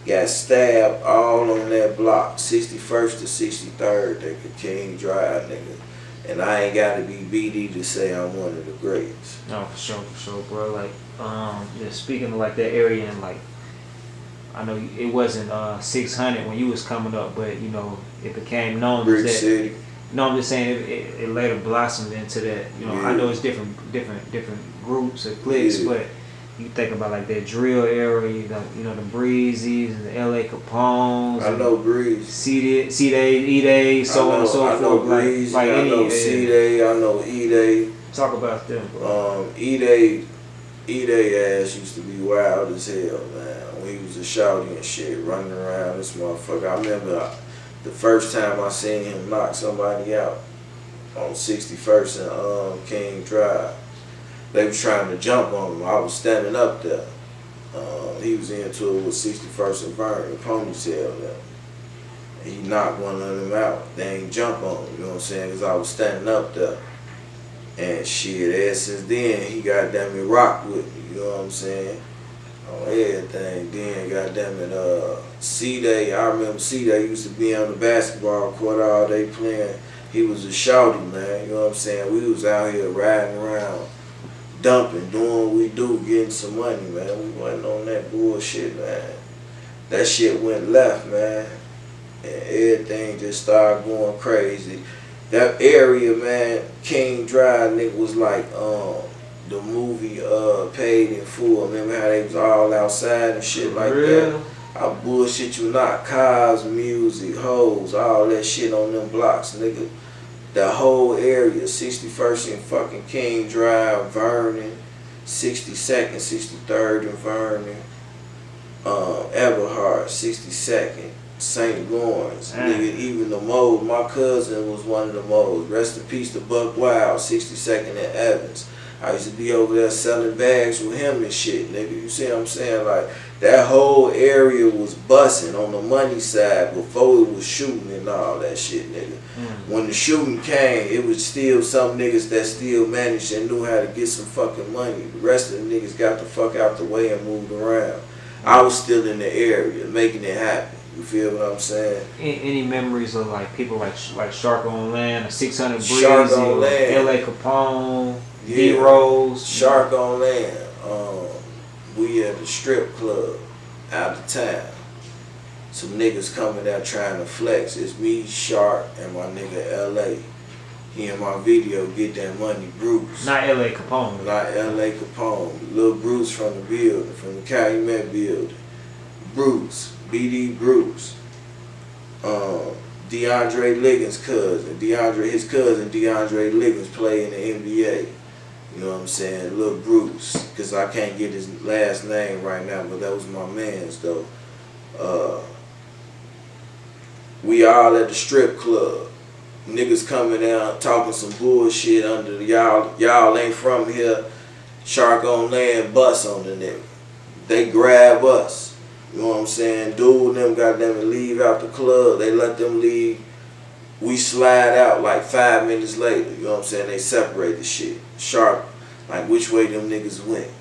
got stabbed all on that block, 61st to 63rd, nigga, King Drive, nigga. And I ain't gotta be BD to say I'm one of the greats. No, for sure, bro. Like, yeah, speaking of like that area, and like, I know it wasn't 600 when you was coming up, but you know, it became known Brick as that. City. No, I'm just saying it later blossomed into that. You know, Yeah. I know it's different groups or cliques, Yeah. but you think about like that drill area, you know the Breezes and the LA Capones. I know Breeze. C-Day, E-Day, so on and so I know forth. Breeze. Like I know C-Day. I know E-Day. Talk about them, bro. E-Day ass used to be wild as hell, man. When he was a shouty and shit, running around this motherfucker. I remember the first time I seen him knock somebody out on 61st and King Drive. They was trying to jump on him. I was standing up there. He was into it with 61st and Vernon, Ponytail there. And he knocked one of them out. They ain't jump on him, you know what I'm saying? Because I was standing up there. And shit, ever since then, he goddamn it rocked with me, you know what I'm saying? On everything. Then goddamn it, C-Day, I remember C-Day used to be on the basketball court all day playing. He was a shouty, man, you know what I'm saying? We was out here riding around, dumping, doing what we do, getting some money, man. We wasn't on that bullshit, man. That shit went left, man. And everything just started going crazy. That area, man, King Drive, nigga, was like the movie Paid in Full. Remember how they was all outside and shit like that? I bullshit you not. Cars, music, hoes, all that shit on them blocks, nigga. The whole area, 61st and fucking King Drive, Vernon, 62nd, 63rd and Vernon, Everhart, 62nd. St. Lawrence, nigga, even the Moles. My cousin was one of the Moles. Rest in peace to Buck Wild, 62nd and Evans. I used to be over there selling bags with him and shit, nigga. You see what I'm saying? Like, that whole area was busting on the money side before it was shooting and all that shit, nigga. When the shooting came, it was still some niggas that still managed and knew how to get some fucking money. The rest of the niggas got the fuck out the way and moved around. I was still in the area, making it happen. You feel what I'm saying? Any memories of like people like Shark on Land, or 600 Breezy, Shark on Land, LA Capone, D-Rose. Shark on Land. We at the strip club out of town. Some niggas coming out trying to flex. It's me, Shark, and my nigga LA. He in my video, Get That Money, Bruce. Not LA Capone. Not LA Capone. Lil Bruce from the building, from the Calumet building. Bruce. BD Bruce, DeAndre Liggins' cousin. His cousin DeAndre Liggins play in the NBA. You know what I'm saying? Lil Bruce, because I can't get his last name right now, but that was my man's though. We all at the strip club. Niggas coming down talking some bullshit under the y'all ain't from here. Shark on land, bust on the nigga. They grab us. You know what I'm saying? Dude and them got them to leave out the club. They let them leave. We slide out like 5 minutes later. You know what I'm saying? They separate the shit. Shark, like which way them niggas went.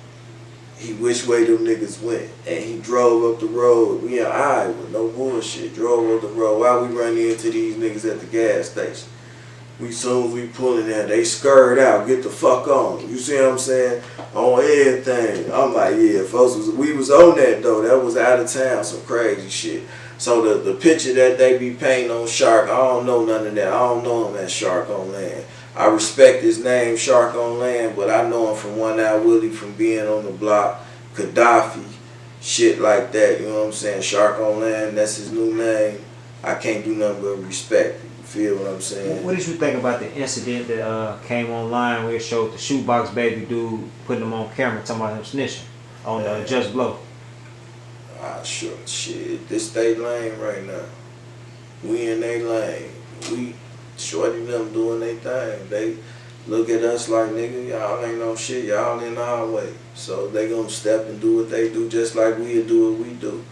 Which way them niggas went. And he drove up the road. We in Iowa, no bullshit. Drove up the road. While we running into these niggas at the gas station. Soon as we pulling in, they scurred out, get the fuck on. You see what I'm saying? On everything. I'm like, yeah, folks, we was on that though. That was out of town, some crazy shit. So the picture that they be painting on Shark, I don't know none of that. I don't know him as Shark on Land. I respect his name, Shark on Land, but I know him from One Eye Willie, from being on the block, Gaddafi, shit like that. You know what I'm saying? Shark on Land, that's his new name. I can't do nothing but respect it. Feel what I'm saying? What did you think about the incident that came online where it showed the shoebox baby dude putting him on camera talking about him snitching on Just Blow? Sure, shit. This they lane right now. We in they lane. We shorty them doing their thing. They look at us like, nigga, y'all ain't no shit. Y'all in our way. So they gonna step and do what they do just like we'll do what we do.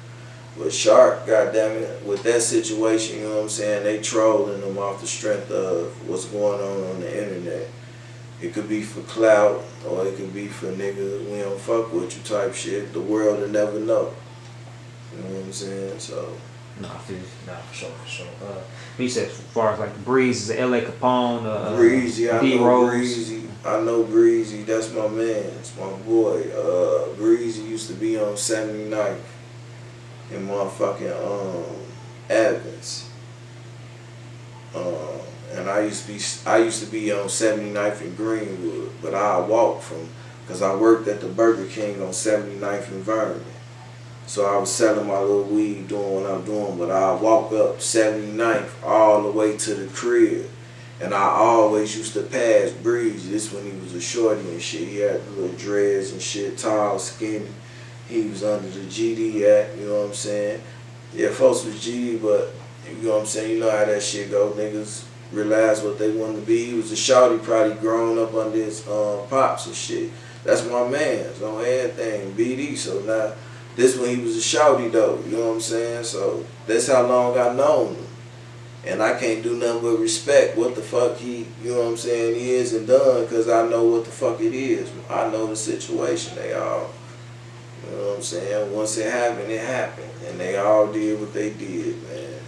But Shark, goddammit, with that situation, you know what I'm saying, they trolling them off the strength of what's going on the internet. It could be for clout, or it could be for nigga, we don't fuck with you type shit. The world will never know. You know what I'm saying? So. Nah, for sure. He said, as far as like the Breeze, is LA Capone, Breezy, I know Rose. Breezy. I know Breezy. That's my man. It's my boy. Breezy used to be on 79th. In motherfucking Evans, and I used to be on 79th and Greenwood, but I walked from, cause I worked at the Burger King on 79th and Vernon, so I was selling my little weed, doing what I'm doing, but I walk up 79th all the way to the crib, and I always used to pass Breezy. This when he was a shorty and shit. He had the little dreads and shit, tall, skinny. He was under the GD Act, you know what I'm saying? Yeah, folks was GD, but you know what I'm saying? You know how that shit go. Niggas realize what they want to be. He was a shawty, probably grown up under his pops and shit. That's my man's on everything, BD. So now, this when he was a shawty though, you know what I'm saying? So that's how long I known him. And I can't do nothing but respect what the fuck he, you know what I'm saying, is and done, because I know what the fuck it is. I know the situation they all. You know what I'm saying? Once it happened, and they all did what they did, man.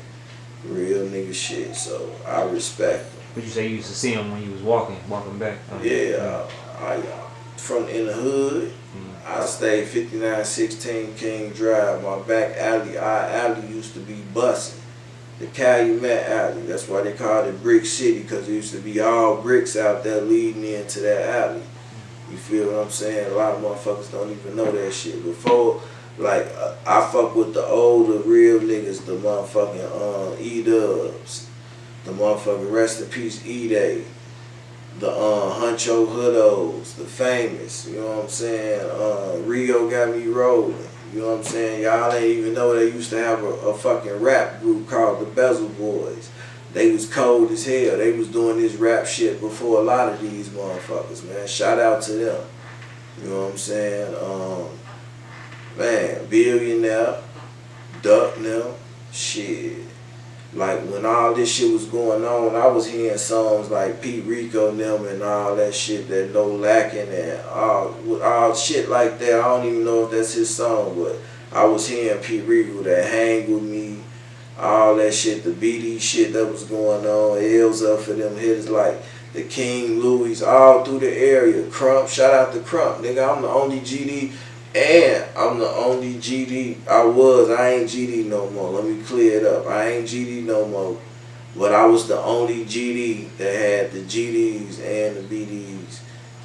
Real nigga shit, so I respect them. But you say you used to see him when you was walking back? Yeah, I from in the hood, I stayed 5916 King Drive. My back alley, our alley used to be bussin'. The Calumet Alley, that's why they called it Brick City, because it used to be all bricks out there leading into that alley. You feel what I'm saying? A lot of motherfuckers don't even know that shit. Before, like, I fuck with the older real niggas, the motherfucking E-Dubs, the motherfucking Rest in Peace E-Day, the Huncho Hoodos, the Famous, you know what I'm saying? Rio got me rolling, you know what I'm saying? Y'all ain't even know they used to have a fucking rap group called the Bezel Boys. They was cold as hell. They was doing this rap shit before a lot of these motherfuckers, man. Shout out to them. You know what I'm saying? Man, Billionaire, Duck them, shit. Like when all this shit was going on, I was hearing songs like Pete Rico and them and all that shit, that No Lacking and all shit like that. I don't even know if that's his song, but I was hearing Pete Rico, that Hang With Me, all that shit, the BD shit that was going on, L's up for them hitters like the King Louis, all through the area. Crump, shout out to Crump, nigga. I'm the only GD, and I'm the only GD. I ain't GD no more. Let me clear it up. I ain't GD no more, but I was the only GD that had the GDs and the BDs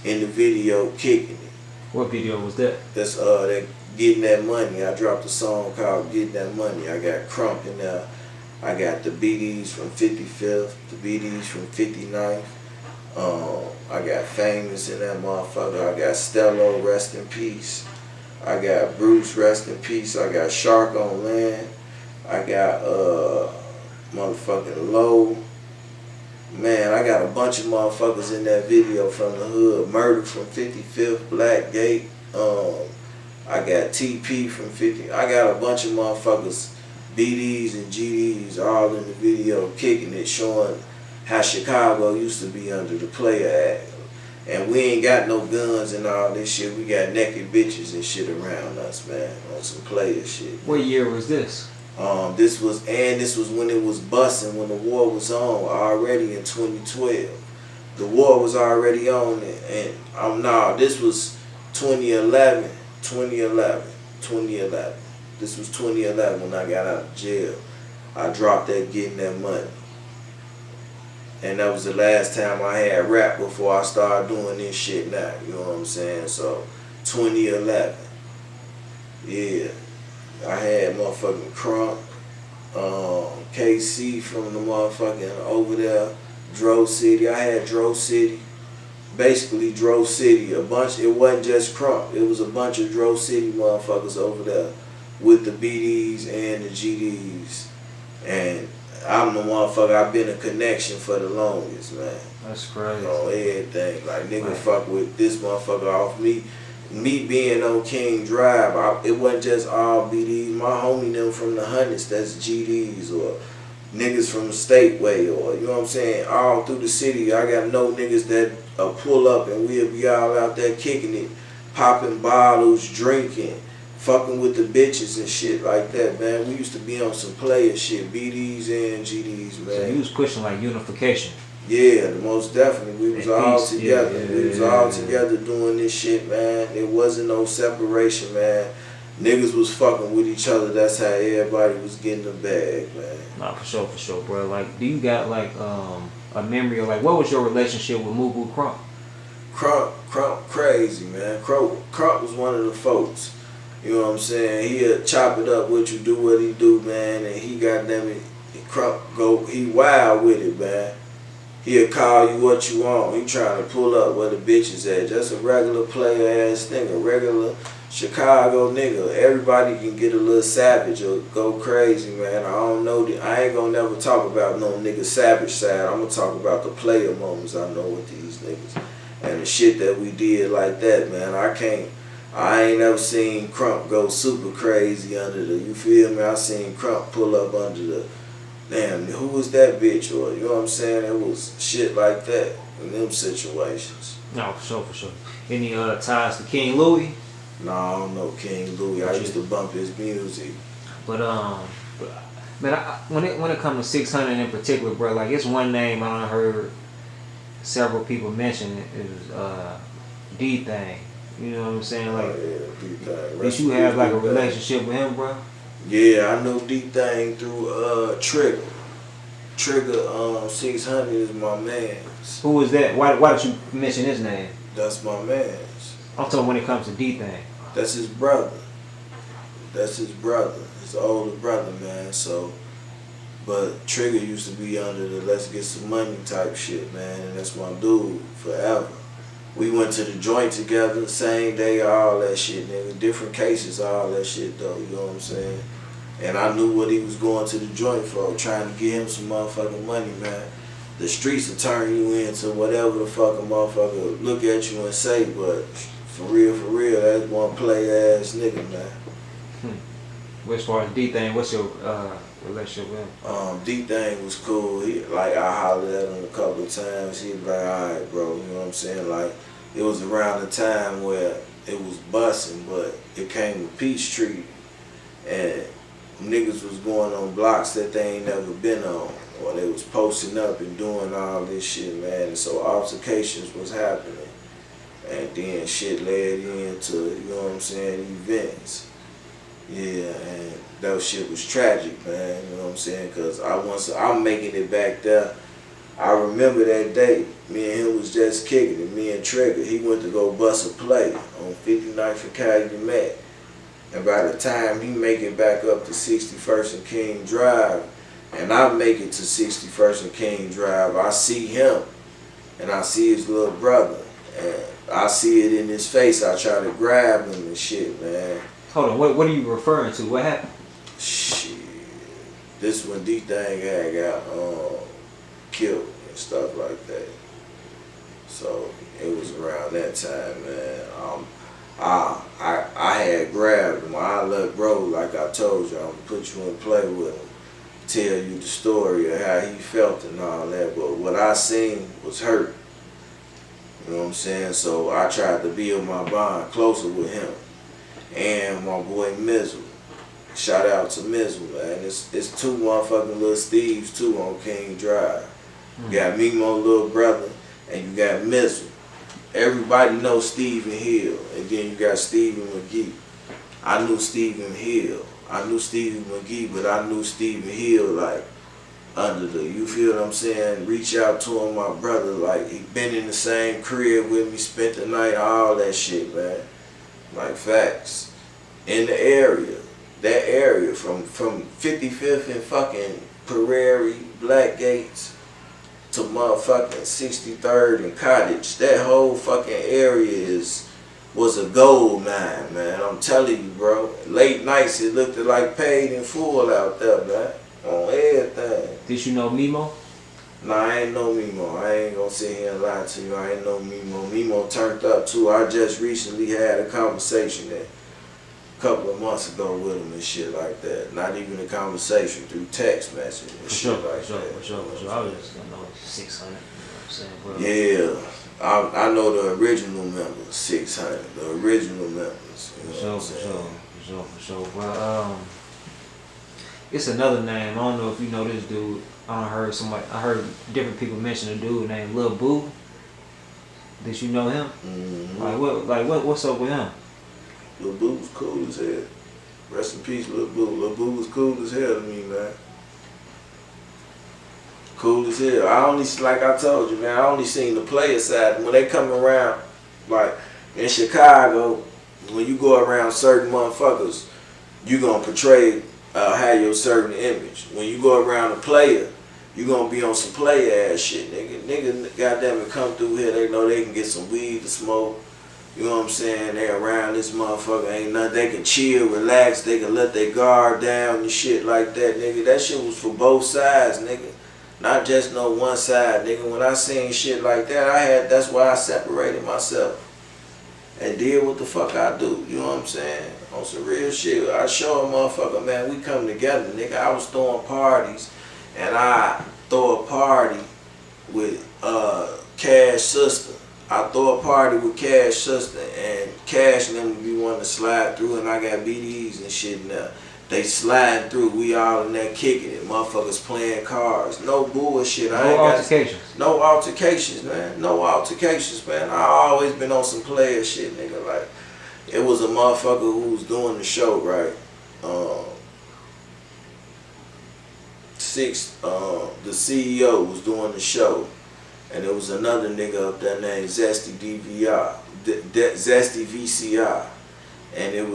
in the video kicking it. What video was that? That's that Getting That Money. I dropped a song called Getting That Money. I got Crump in there. I got the BDs from 55th, the BDs from 59th. I got Famous in that motherfucker. I got Stello, rest in peace. I got Bruce, rest in peace. I got Shark on Land. I got motherfucking Low. Man, I got a bunch of motherfuckers in that video from the hood. Murder from 55th Blackgate. I got TP from 50. I got a bunch of motherfuckers, BDs and GDs, all in the video kicking it, showing how Chicago used to be under the Player Act. And we ain't got no guns and all this shit. We got naked bitches and shit around us, man, on some player shit. What year was this? This was when it was busting, when the war was on already in 2012. The war was already on, and this was 2011. This was 2011 when I got out of jail. I dropped that getting that money. And that was the last time I had rap before I started doing this shit now. You know what I'm saying? So, 2011. Yeah. I had motherfucking Crunk, KC from the motherfucking over there, Dro City. I had Dro City. Basically Dro City. It wasn't just Crunk. It was a bunch of Dro City motherfuckers over there with the BDs and the GDs. And I'm the motherfucker, I've been a connection for the longest, man. That's crazy. On everything. Like, nigga, right. Fuck with this motherfucker off me. Me being on King Drive, it wasn't just all BDs. My homie them from the hundreds, that's GDs, or niggas from the Stateway, or, you know what I'm saying, all through the city. I got no niggas that pull up and we'll be all out there kicking it, popping bottles, drinking, fucking with the bitches and shit like that, man. We used to be on some player shit, BDs and GDs, man. So you was pushing like unification. Yeah, most definitely. We was all together. Yeah, we was all together doing this shit, man. There wasn't no separation, man. Niggas was fucking with each other. That's how everybody was getting the bag, man. Nah, for sure, bro. Like, do you got like a memory of like what was your relationship with Mugu Crunk? Crunk crazy, man. Crunk was one of the folks. You know what I'm saying? He'll chop it up with you, do what he do, man, and he goddamn it, he wild with it, man. He'll call you what you want. He trying to pull up where the bitch is at. Just a regular player ass nigga, regular Chicago nigga. Everybody can get a little savage or go crazy, man. I don't know. I ain't gonna never talk about no nigga savage side. I'm gonna talk about the player moments I know with these niggas. And the shit that we did like that, man. I ain't never seen Crump go super crazy under the, you feel me? I seen Crump pull up under the, damn, who was that bitch? Or, you know what I'm saying? It was shit like that in them situations. No, for sure. Any ties to King Louis? No, I don't know King Louis. I used to bump his music. But man, when it comes to 600 in particular, bro, like it's one name I heard several people mention is D-Thing. You know what I'm saying? Like, D-Thing. Did you have like a relationship with him, bro? Yeah, I knew D-Thing through Trigger. Trigger 600 is my man's. Who was that? Why did you mention his name? That's my man's. I'm talking when it comes to D-Thing. That's his brother. His older brother, man. So, but Trigger used to be under the let's get some money type shit, man. And that's my dude forever. We went to the joint together, same day, all that shit, nigga. Different cases, all that shit, though, you know what I'm saying? And I knew what he was going to the joint for, trying to get him some motherfucking money, man. The streets will turn you into whatever the fuck a motherfucker look at you and say, but for real, that's one play ass nigga, man. As far as D-Thing, what's your relationship with him? D-Thing was cool. I hollered at him a couple of times. He was like, alright, bro, you know what I'm saying? Like, it was around the time where it was busting, but it came to Peachtree, and niggas was going on blocks that they ain't never been on, or they was posting up and doing all this shit, man. And so altercations was happening, and then shit led into, you know what I'm saying, events. Yeah, and that shit was tragic, man, you know what I'm saying, because I'm making it back there. I remember that day, me and him was just kicking it, me and Trigger. He went to go bust a play on 59th and Calumet. And by the time he make it back up to 61st and King Drive, and I make it to 61st and King Drive, I see him, and I see his little brother, and I see it in his face. I try to grab him and shit, man. Hold on, what are you referring to? What happened? Shit. This when D-Thing had got killed and stuff like that. So it was around that time, man. I had grabbed him. I let bro, like I told you, I'm gonna put you in play with him, tell you the story of how he felt and all that. But what I seen was hurt. You know what I'm saying? So I tried to build my bond closer with him and my boy Mizzle. Shout out to Mizzle, man. It's two motherfucking little Steves too on King Drive. You got me, my little brother, and you got Mizzle. Everybody knows Stephen Hill, and then you got Stephen McGee. I knew Stephen Hill. I knew Stephen McGee, but I knew Stephen Hill like under the, you feel what I'm saying? Reach out to him, my brother, like he been in the same crib with me, spent the night, all that shit, man. Like facts. In the area, that area from 55th and fucking Prairie, Blackgates to motherfucking 63rd and Cottage, that whole fucking area was a gold mine, man. I'm telling you, bro. Late nights, it looked like paid in full out there, man. On everything. Did you know Mimo? Nah, I ain't know Mimo. I ain't gonna sit here and lie to you. I ain't know Mimo. Mimo turned up too. I just recently had a conversation there a couple of months ago with him and shit like that. Not even a conversation, through text message and shit like that. For sure. I was just gonna know 600. You know what I'm saying, bro? Yeah. I know the original members, 600. The original members. You know For sure. Well, it's another name. I don't know if you know this dude. I heard different people mention a dude named Lil Boo. Did you know him? Mm-hmm. What's up with him? Lil Boo was cool as hell. Rest in peace, Lil Boo. Lil Boo was cool as hell to me, man. Cool as hell. Like I told you, man, I only seen the player side. When they come around, like in Chicago, when you go around certain motherfuckers, you gonna portray, have your certain image. When you go around a player, you gonna be on some player ass shit, nigga. Nigga, goddamn it, come through here, they know they can get some weed to smoke. You know what I'm saying? They around this motherfucker, ain't nothing. They can chill, relax, they can let their guard down and shit like that, nigga. That shit was for both sides, nigga. Not just no one side, nigga. When I seen shit like that, that's why I separated myself and did what the fuck I do. You know what I'm saying? On some real shit. I show a motherfucker, man, we come together, nigga. I was throwing parties, and I throw a party with Cash Sister. I throw a party with Cash Sister, and Cash and them would be wanting to slide through, and I got BDs and shit now. They sliding through, we all in there kicking it. Motherfuckers playing cards. No bullshit. No altercations. No altercations, man. No altercations, man. I always been on some player shit, nigga. Like, it was a motherfucker who was doing the show, right? The CEO was doing the show, and there was another nigga up there named Zesty DVR, Zesty VCR, and it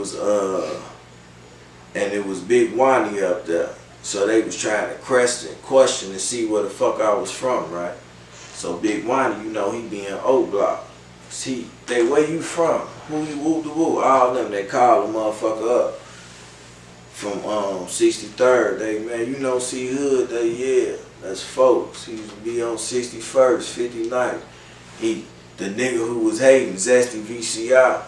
was Big Wani up there. So they was trying to question and see where the fuck I was from, right? So Big Wani, you know, he be in O-Block. Where you from? Who you woo the woo? All them, they call the motherfucker up from 63rd. They, man, you know Cee-Hood, yeah, that's folks. He used to be on 61st, 59th. The nigga who was hating, Zesty VCR,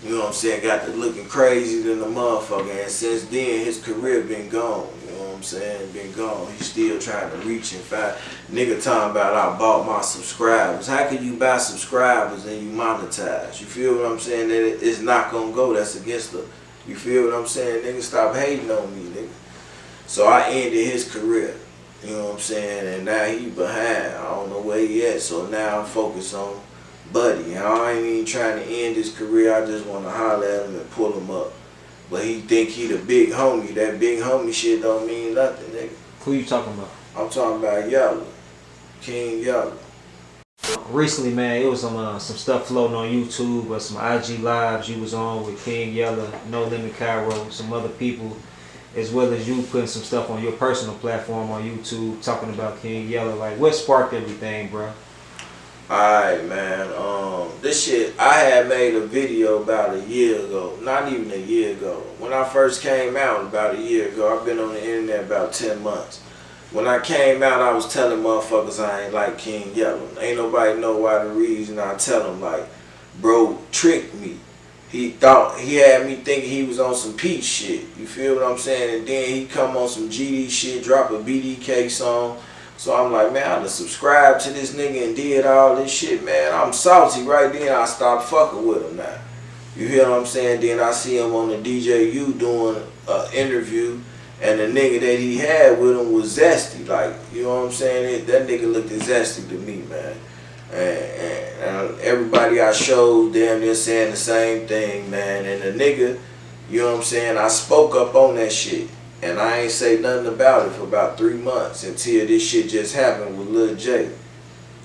you know what I'm saying, got to looking crazy than the motherfucker, and since then his career been gone, you know what I'm saying, been gone. He's still trying to reach and find. Nigga talking about I bought my subscribers. How can you buy subscribers and you monetize? You feel what I'm saying? That it's not gonna go, that's against the, you feel what I'm saying? Nigga, stop hating on me, nigga. So I ended his career, you know what I'm saying, and now he behind. I don't know where he at, so now I'm focused on Buddy. I ain't even trying to end his career. I just want to holler at him and pull him up. But he think he the big homie. That big homie shit don't mean nothing, nigga. Who you talking about? I'm talking about Yella. King Yella. Recently, man, it was some stuff floating on YouTube or some IG lives you was on with King Yella, No Limit Cairo, some other people, as well as you putting some stuff on your personal platform on YouTube talking about King Yella. Like, what sparked everything, bro? Alright, man. this shit, I had made a video about a year ago. Not even a year ago. When I first came out about a year ago, I've been on the internet about 10 months. When I came out, I was telling motherfuckers I ain't like King Yella. Ain't nobody know why the reason. I tell them like, bro tricked me. He had me thinking he was on some peace shit. You feel what I'm saying? And then he come on some GD shit, drop a BDK song. So I'm like, man, I done subscribed to this nigga and did all this shit, man. I'm salty. Right then, I stopped fucking with him now. You hear what I'm saying? Then I see him on the DJU doing an interview, and the nigga that he had with him was zesty. Like, you know what I'm saying? That nigga looked zesty to me, man. And everybody I showed, damn near saying the same thing, man. And the nigga, you know what I'm saying, I spoke up on that shit. And I ain't say nothing about it for about 3 months until this shit just happened with Lil J.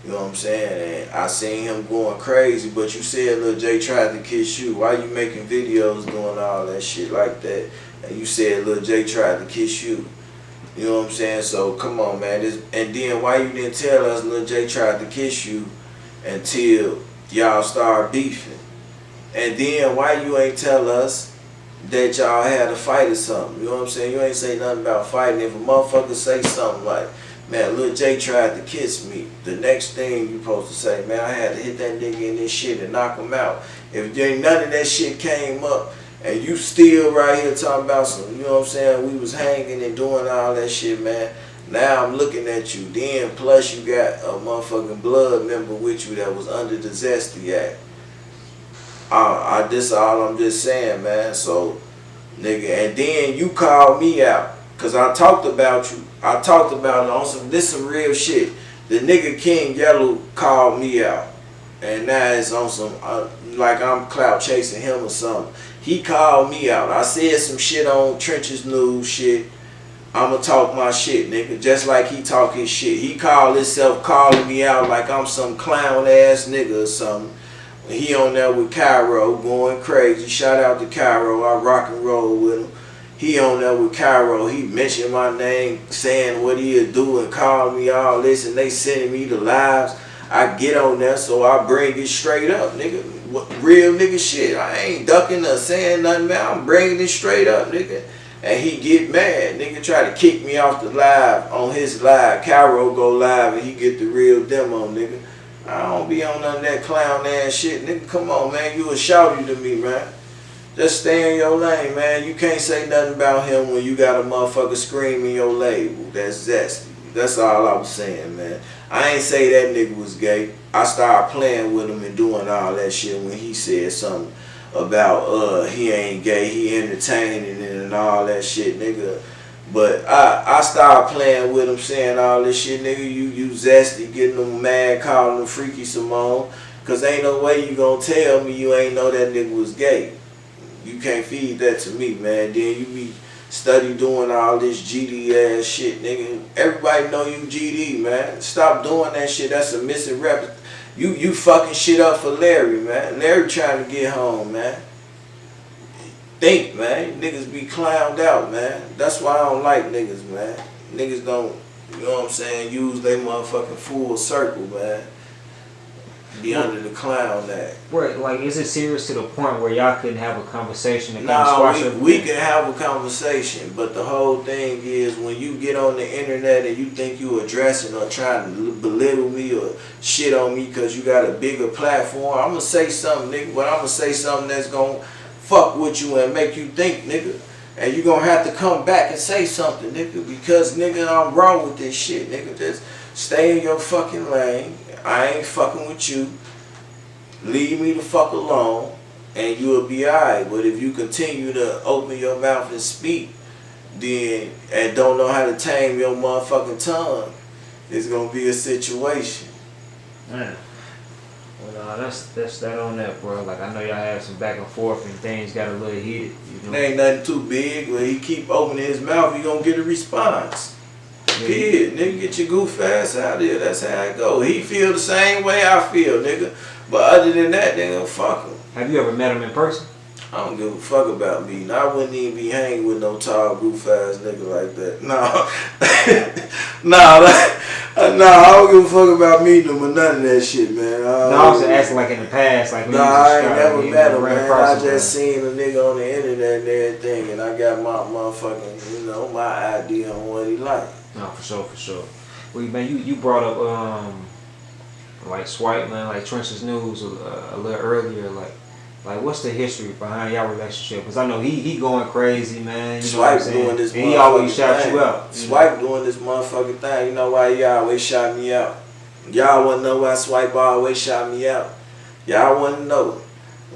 You know what I'm saying? And I seen him going crazy, but you said Lil J tried to kiss you. Why you making videos doing all that shit like that? And you said Lil J tried to kiss you. You know what I'm saying? So come on, man. And then why you didn't tell us Lil J tried to kiss you until y'all started beefing? And then why you ain't tell us that y'all had a fight or something? You know what I'm saying? You ain't say nothing about fighting. If a motherfucker say something like, man, Lil J tried to kiss me, the next thing you supposed to say, man, I had to hit that nigga in this shit and knock him out. If there ain't none of that shit came up, and you still right here talking about some, you know what I'm saying, we was hanging and doing all that shit, man. Now I'm looking at you. Then plus you got a motherfucking blood member with you that was under the Zesty Act. This all I'm just saying, man. So, nigga, and then you called me out, cause I talked about you. I talked about it on some real shit. The nigga King Yella called me out, and now it's on some like I'm clout chasing him or something. He called me out. I said some shit on Trenches News shit. I'ma talk my shit, nigga, just like he talk his shit. He called himself calling me out like I'm some clown ass nigga or something. He on there with Cairo going crazy. Shout out to Cairo. I rock and roll with him. He on there with Cairo. He mentioned my name, saying what he'll do and calling me all this, and they sending me the lives. I get on there, so I bring it straight up, nigga. Real nigga shit. I ain't ducking or saying nothing, man. I'm bringing it straight up, nigga. And he get mad. Nigga try to kick me off the live on his live. Cairo go live and he get the real demo, nigga. I don't be on none of that clown ass shit. Nigga, come on, man. You a shouty to me, man. Just stay in your lane, man. You can't say nothing about him when you got a motherfucker screaming your label. That's zesty. That's all I was saying, man. I ain't say that nigga was gay. I started playing with him and doing all that shit when he said something about he ain't gay, he entertaining and all that shit, nigga. But I started playing with him, saying all this shit, nigga. You zesty, getting them mad, calling them Freaky Simone. Cause ain't no way you gonna tell me you ain't know that nigga was gay. You can't feed that to me, man. Then you be study doing all this GD ass shit, nigga. Everybody know you GD, man. Stop doing that shit. That's a missing rep. You fucking shit up for Larry, man. Larry trying to get home, man. Think, man. Niggas be clowned out, man. That's why I don't like niggas, man. Niggas don't, you know what I'm saying, use their motherfucking full circle, man. Be under the clown act. Right, like, is it serious to the point where y'all couldn't have a conversation and Nah, we can have a conversation, but the whole thing is when you get on the internet and you think you addressing or trying to belittle me or shit on me because you got a bigger platform, I'm gonna say something, nigga, but I'm gonna say something that's gonna fuck with you and make you think, nigga. And you gonna have to come back and say something, nigga, because, nigga, I'm wrong with this shit, nigga. Just stay in your fucking lane. I ain't fucking with you. Leave me the fuck alone and you'll be alright. But if you continue to open your mouth and speak, then and don't know how to tame your motherfucking tongue, it's gonna be a situation. Man. Well, that's that on that, bro. Like, I know y'all had some back and forth and things got a little heated. You know? There ain't nothing too big. When he keep opening his mouth, he gonna get a response. Kid, nigga, get your goof ass out there. That's how it go. He feel the same way I feel, nigga. But other than that, nigga, fuck him. Have you ever met him in person? I don't give a fuck about me. I wouldn't even be hanging with no tall goof ass nigga like that. No. Nah, Nah, I don't give a fuck about meeting him or none of that shit, man. No, I was just asking like in the past, like when Nah, you I was ain't a never met him, ran man. across I him, just seen a nigga on the internet and everything, and I got my motherfucking, you know, my idea on what he like. No, for sure, for sure. Well, man, you brought up like Swipe, man, like Trench's News a little earlier, like what's the history behind y'all relationship? Because I know he going crazy, man. You know what I'm Swipe saying? doing this And he always motherfucking shout thing. you out. Swipe doing this motherfucking thing. You know why he always shout me out? Y'all wanna know why Swipe always shout me out? Y'all wanna know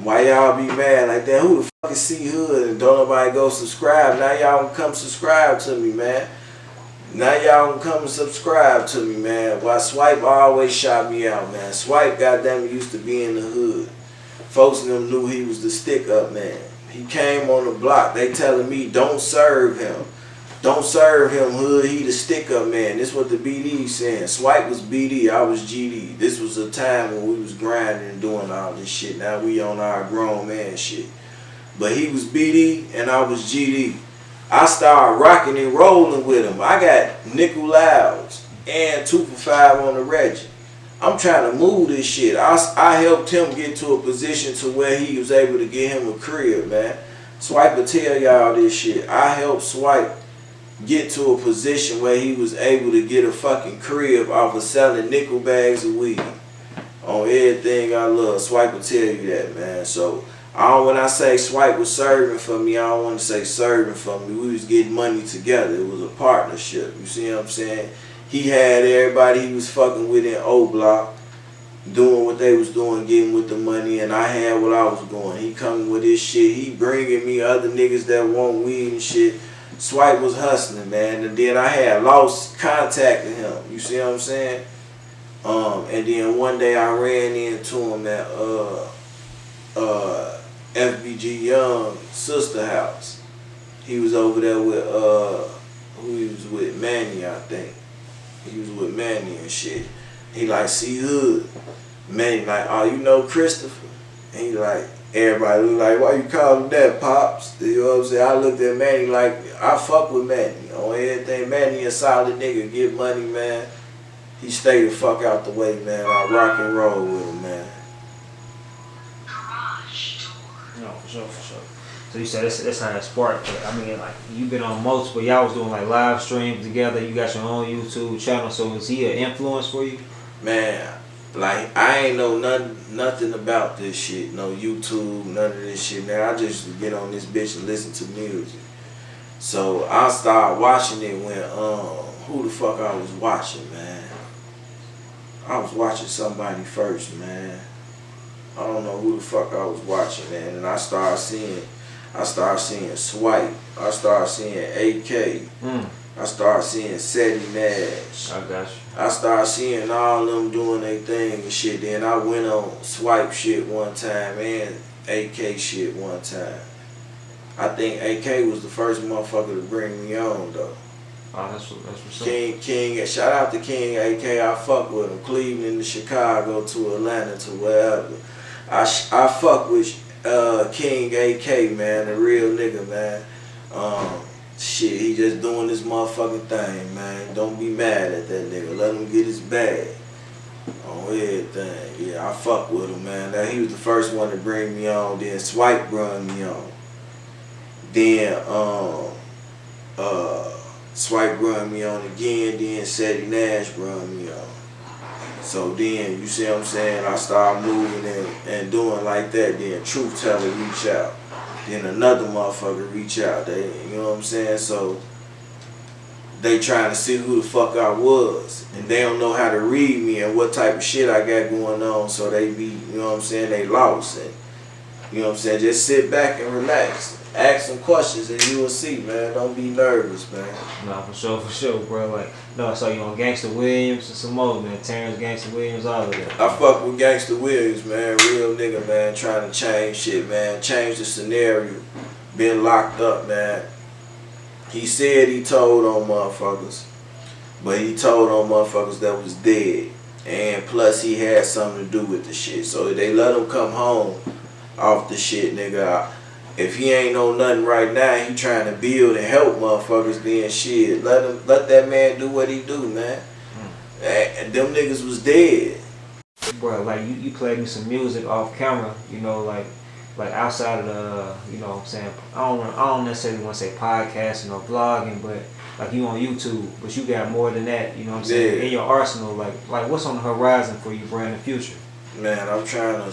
why y'all be mad like that? Who the fuck is Cee-Hood and don't nobody go subscribe? Now y'all can come subscribe to me, man. Now y'all can come and subscribe to me, man. Why Swipe always shout me out, man. Swipe, goddamn, used to be in the hood. Folks in them knew he was the stick up man. He came on the block. They telling me don't serve him. Don't serve him, hood. He the stick up man. This what the BD saying. Swipe was BD. I was GD. This was a time when we was grinding and doing all this shit. Now we on our grown man shit. But he was BD and I was GD. I started rocking and rolling with him. I got nickel louds and 2 for 5 on the Reggie. I'm trying to move this shit. I helped him get to a position to where he was able to get him a crib, man. Swipe will tell y'all this shit. I helped Swipe get to a position where he was able to get a fucking crib off of selling nickel bags of weed. On everything I love. Swipe will tell you that, man. So when I say Swipe was serving for me, I don't want to say serving for me. We was getting money together. It was a partnership. You see what I'm saying? He had everybody he was fucking with in O Block doing what they was doing, getting with the money, and I had what I was doing. He coming with his shit. He bringing me other niggas that want weed and shit. Swipe was hustling, man. And then I had lost contact with him. You see what I'm saying? And then one day I ran into him at FBG Young's sister house. He was over there with who he was with, Manny, I think. He was with Manny and shit. He like Cee-Hood. Manny like, oh, you know Christopher? And he like, everybody look like, why you call him that, Pops? You know what I'm saying? I looked at Manny like, I fuck with Manny on everything. Manny a solid nigga, get money, man. He stay the fuck out the way, man. I rock and roll with him, man. No, for sure, for sure. So you said that's how it sparked. But I mean, like you been on multiple. Y'all was doing like live streams together. You got your own YouTube channel. So is he an influence for you? Man, like I ain't know nothing about this shit. No YouTube, none of this shit. Man, I just get on this bitch and listen to music. So I started watching it when who the fuck I was watching, man. I was watching somebody first, man. I don't know who the fuck I was watching, man. And I started seeing Swipe. I started seeing AK. I started seeing Seti Nash. I got you. I started seeing all them doing their thing and shit. Then I went on Swipe shit one time and AK shit one time. I think AK was the first motherfucker to bring me on though. Oh, that's what's up. King, shout out to King AK. I fuck with him. Cleveland to Chicago to Atlanta to wherever. I fuck with King AK, man, a real nigga, man. Shit, he just doing this motherfucking thing, man. Don't be mad at that nigga. Let him get his bag on everything. Yeah, I fuck with him, man. He was the first one to bring me on. Then Swipe brought me on. Then Swipe brought me on again. Then Seti Nash brought me on. So then, you see what I'm saying, I started moving and doing like that. Then Truth Teller reach out. Then another motherfucker reach out. They, you know what I'm saying? So they trying to see who the fuck I was. And they don't know how to read me and what type of shit I got going on. So they be, you know what I'm saying, they lost. And, you know what I'm saying, just sit back and relax. Ask some questions and you will see, man. Don't be nervous, man. Nah, for sure, bro. Like, no, I saw you on Gangsta Williams and some more, man. Terrence Gangsta Williams, all of that. I fuck with Gangsta Williams, man. Real nigga, man. Trying to change shit, man. Change the scenario. Been locked up, man. He said he told on motherfuckers. But he told on motherfuckers that was dead. And plus he had something to do with the shit. So they let him come home off the shit, nigga. If he ain't know nothing right now, he trying to build and help motherfuckers, then shit. Let that man do what he do, man. And them niggas was dead. Bro, like you played me some music off camera, you know, like outside of the, you know what I'm saying, I don't necessarily want to say podcasting or vlogging, but like you on YouTube, but you got more than that, you know what I'm saying, in your arsenal. Like what's on the horizon for you, bro, in the future? Man, I'm trying to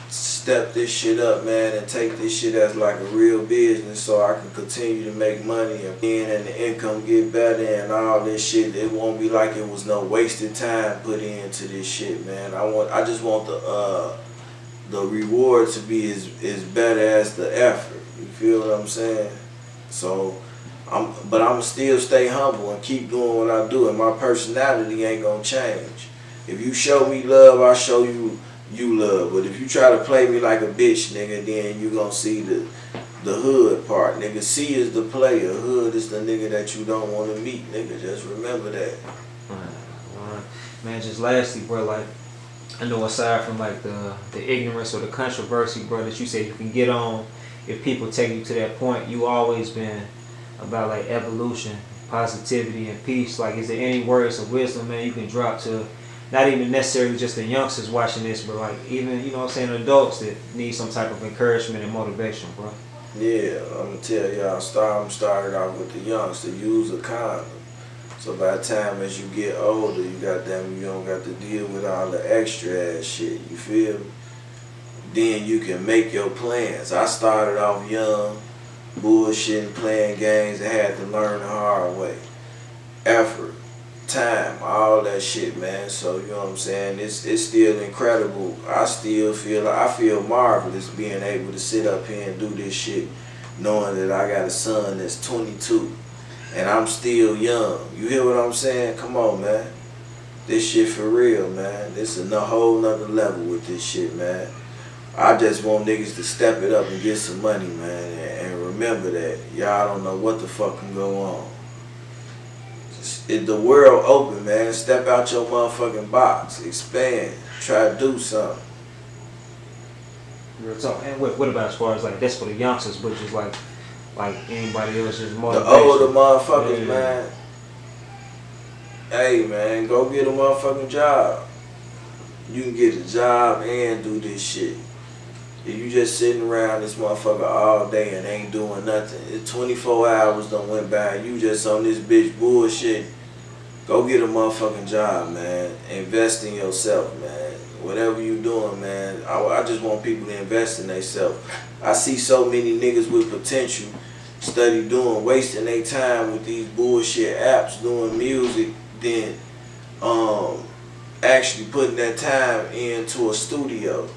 step this shit up, man, and take this shit as like a real business so I can continue to make money and the income get better and all this shit. It won't be like it was no wasted time put into this shit, man. I just want the reward to be as better as the effort. You feel what I'm saying? So but I'm still stay humble and keep doing what I do, and my personality ain't gonna change. If you show me love, I'll show you love. But if you try to play me like a bitch, nigga, then you gonna see the hood part, nigga. C is the player, hood is the nigga that you don't want to meet, nigga. Just remember that. Man, just lastly, bro, like, I know aside from like the ignorance or the controversy, bro, that you say you can get on, if people take you to that point, you always been about like evolution, positivity, and peace. Like, is there any words of wisdom, man, you can drop to not even necessarily just the youngsters watching this, but like even, you know what I'm saying, adults that need some type of encouragement and motivation, bro? Yeah, I'm gonna tell y'all, started off with the youngster, use a condom. So by the time as you get older, you don't got to deal with all the extra ass shit, you feel me? Then you can make your plans. I started off young, bullshitting, playing games, and had to learn the hard way. Effort, time, all that shit, man. So you know what I'm saying, it's still incredible. I feel marvelous being able to sit up here and do this shit, knowing that I got a son that's 22 and I'm still young. You hear what I'm saying? Come on, man. This shit for real, man. This is a whole nother level with this shit, man. I just want niggas to step it up and get some money, man, and remember that y'all don't know what the fuck can go on. The world open, man. Step out your motherfucking box. Expand. Try to do something. Real talk. And what about as far as like, that's for the youngsters, but just like anybody else, just motivation? The older motherfuckers, man. Hey, man, go get a motherfucking job. You can get a job and do this shit. If you just sitting around this motherfucker all day and ain't doing nothing, it's 24 hours done went by and you just on this bitch bullshit, go get a motherfucking job, man. Invest in yourself, man. Whatever you doing, man, I just want people to invest in themselves. I see so many niggas with potential wasting their time with these bullshit apps, doing music, then actually putting that time into a studio,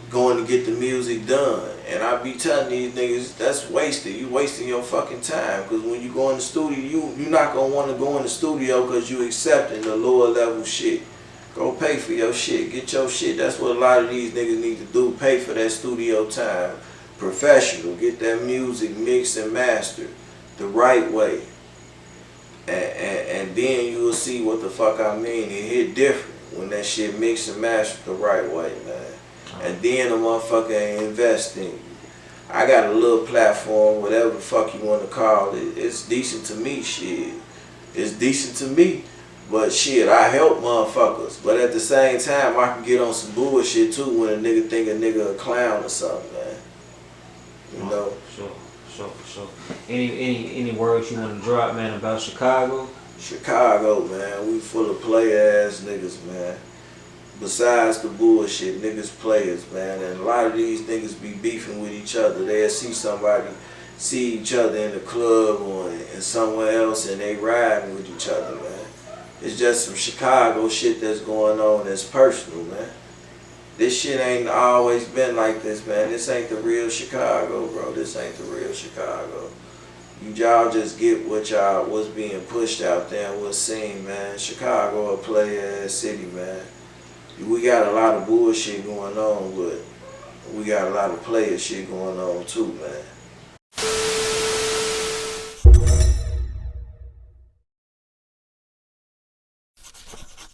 going to get the music done. And I be telling these niggas, that's wasted. You wasting your fucking time, because when you go in the studio, you're not going to want to go in the studio because you accepting the lower level shit. Go pay for your shit. Get your shit. That's what a lot of these niggas need to do. Pay for that studio time. Professional. Get that music mixed and mastered the right way. And then you will see what the fuck I mean. It hit different when that shit mixed and mastered the right way, man. And then a motherfucker invest in you. I got a little platform, whatever the fuck you want to call it. It's decent to me, shit. It's decent to me. But shit, I help motherfuckers. But at the same time, I can get on some bullshit too when a nigga think a nigga a clown or something, man. You know? Sure. Any words you want to drop, man, about Chicago? Chicago, man, we full of player ass niggas, man. Besides the bullshit, niggas players, man. And a lot of these niggas be beefing with each other. They'll see each other in the club or in somewhere else, and they riding with each other, man. It's just some Chicago shit that's going on that's personal, man. This shit ain't always been like this, man. This ain't the real Chicago, bro. This ain't the real Chicago. Y'all just get what's being pushed out there and what's seen, man. Chicago a player ass city, man. We got a lot of bullshit going on, but we got a lot of player shit going on too, man.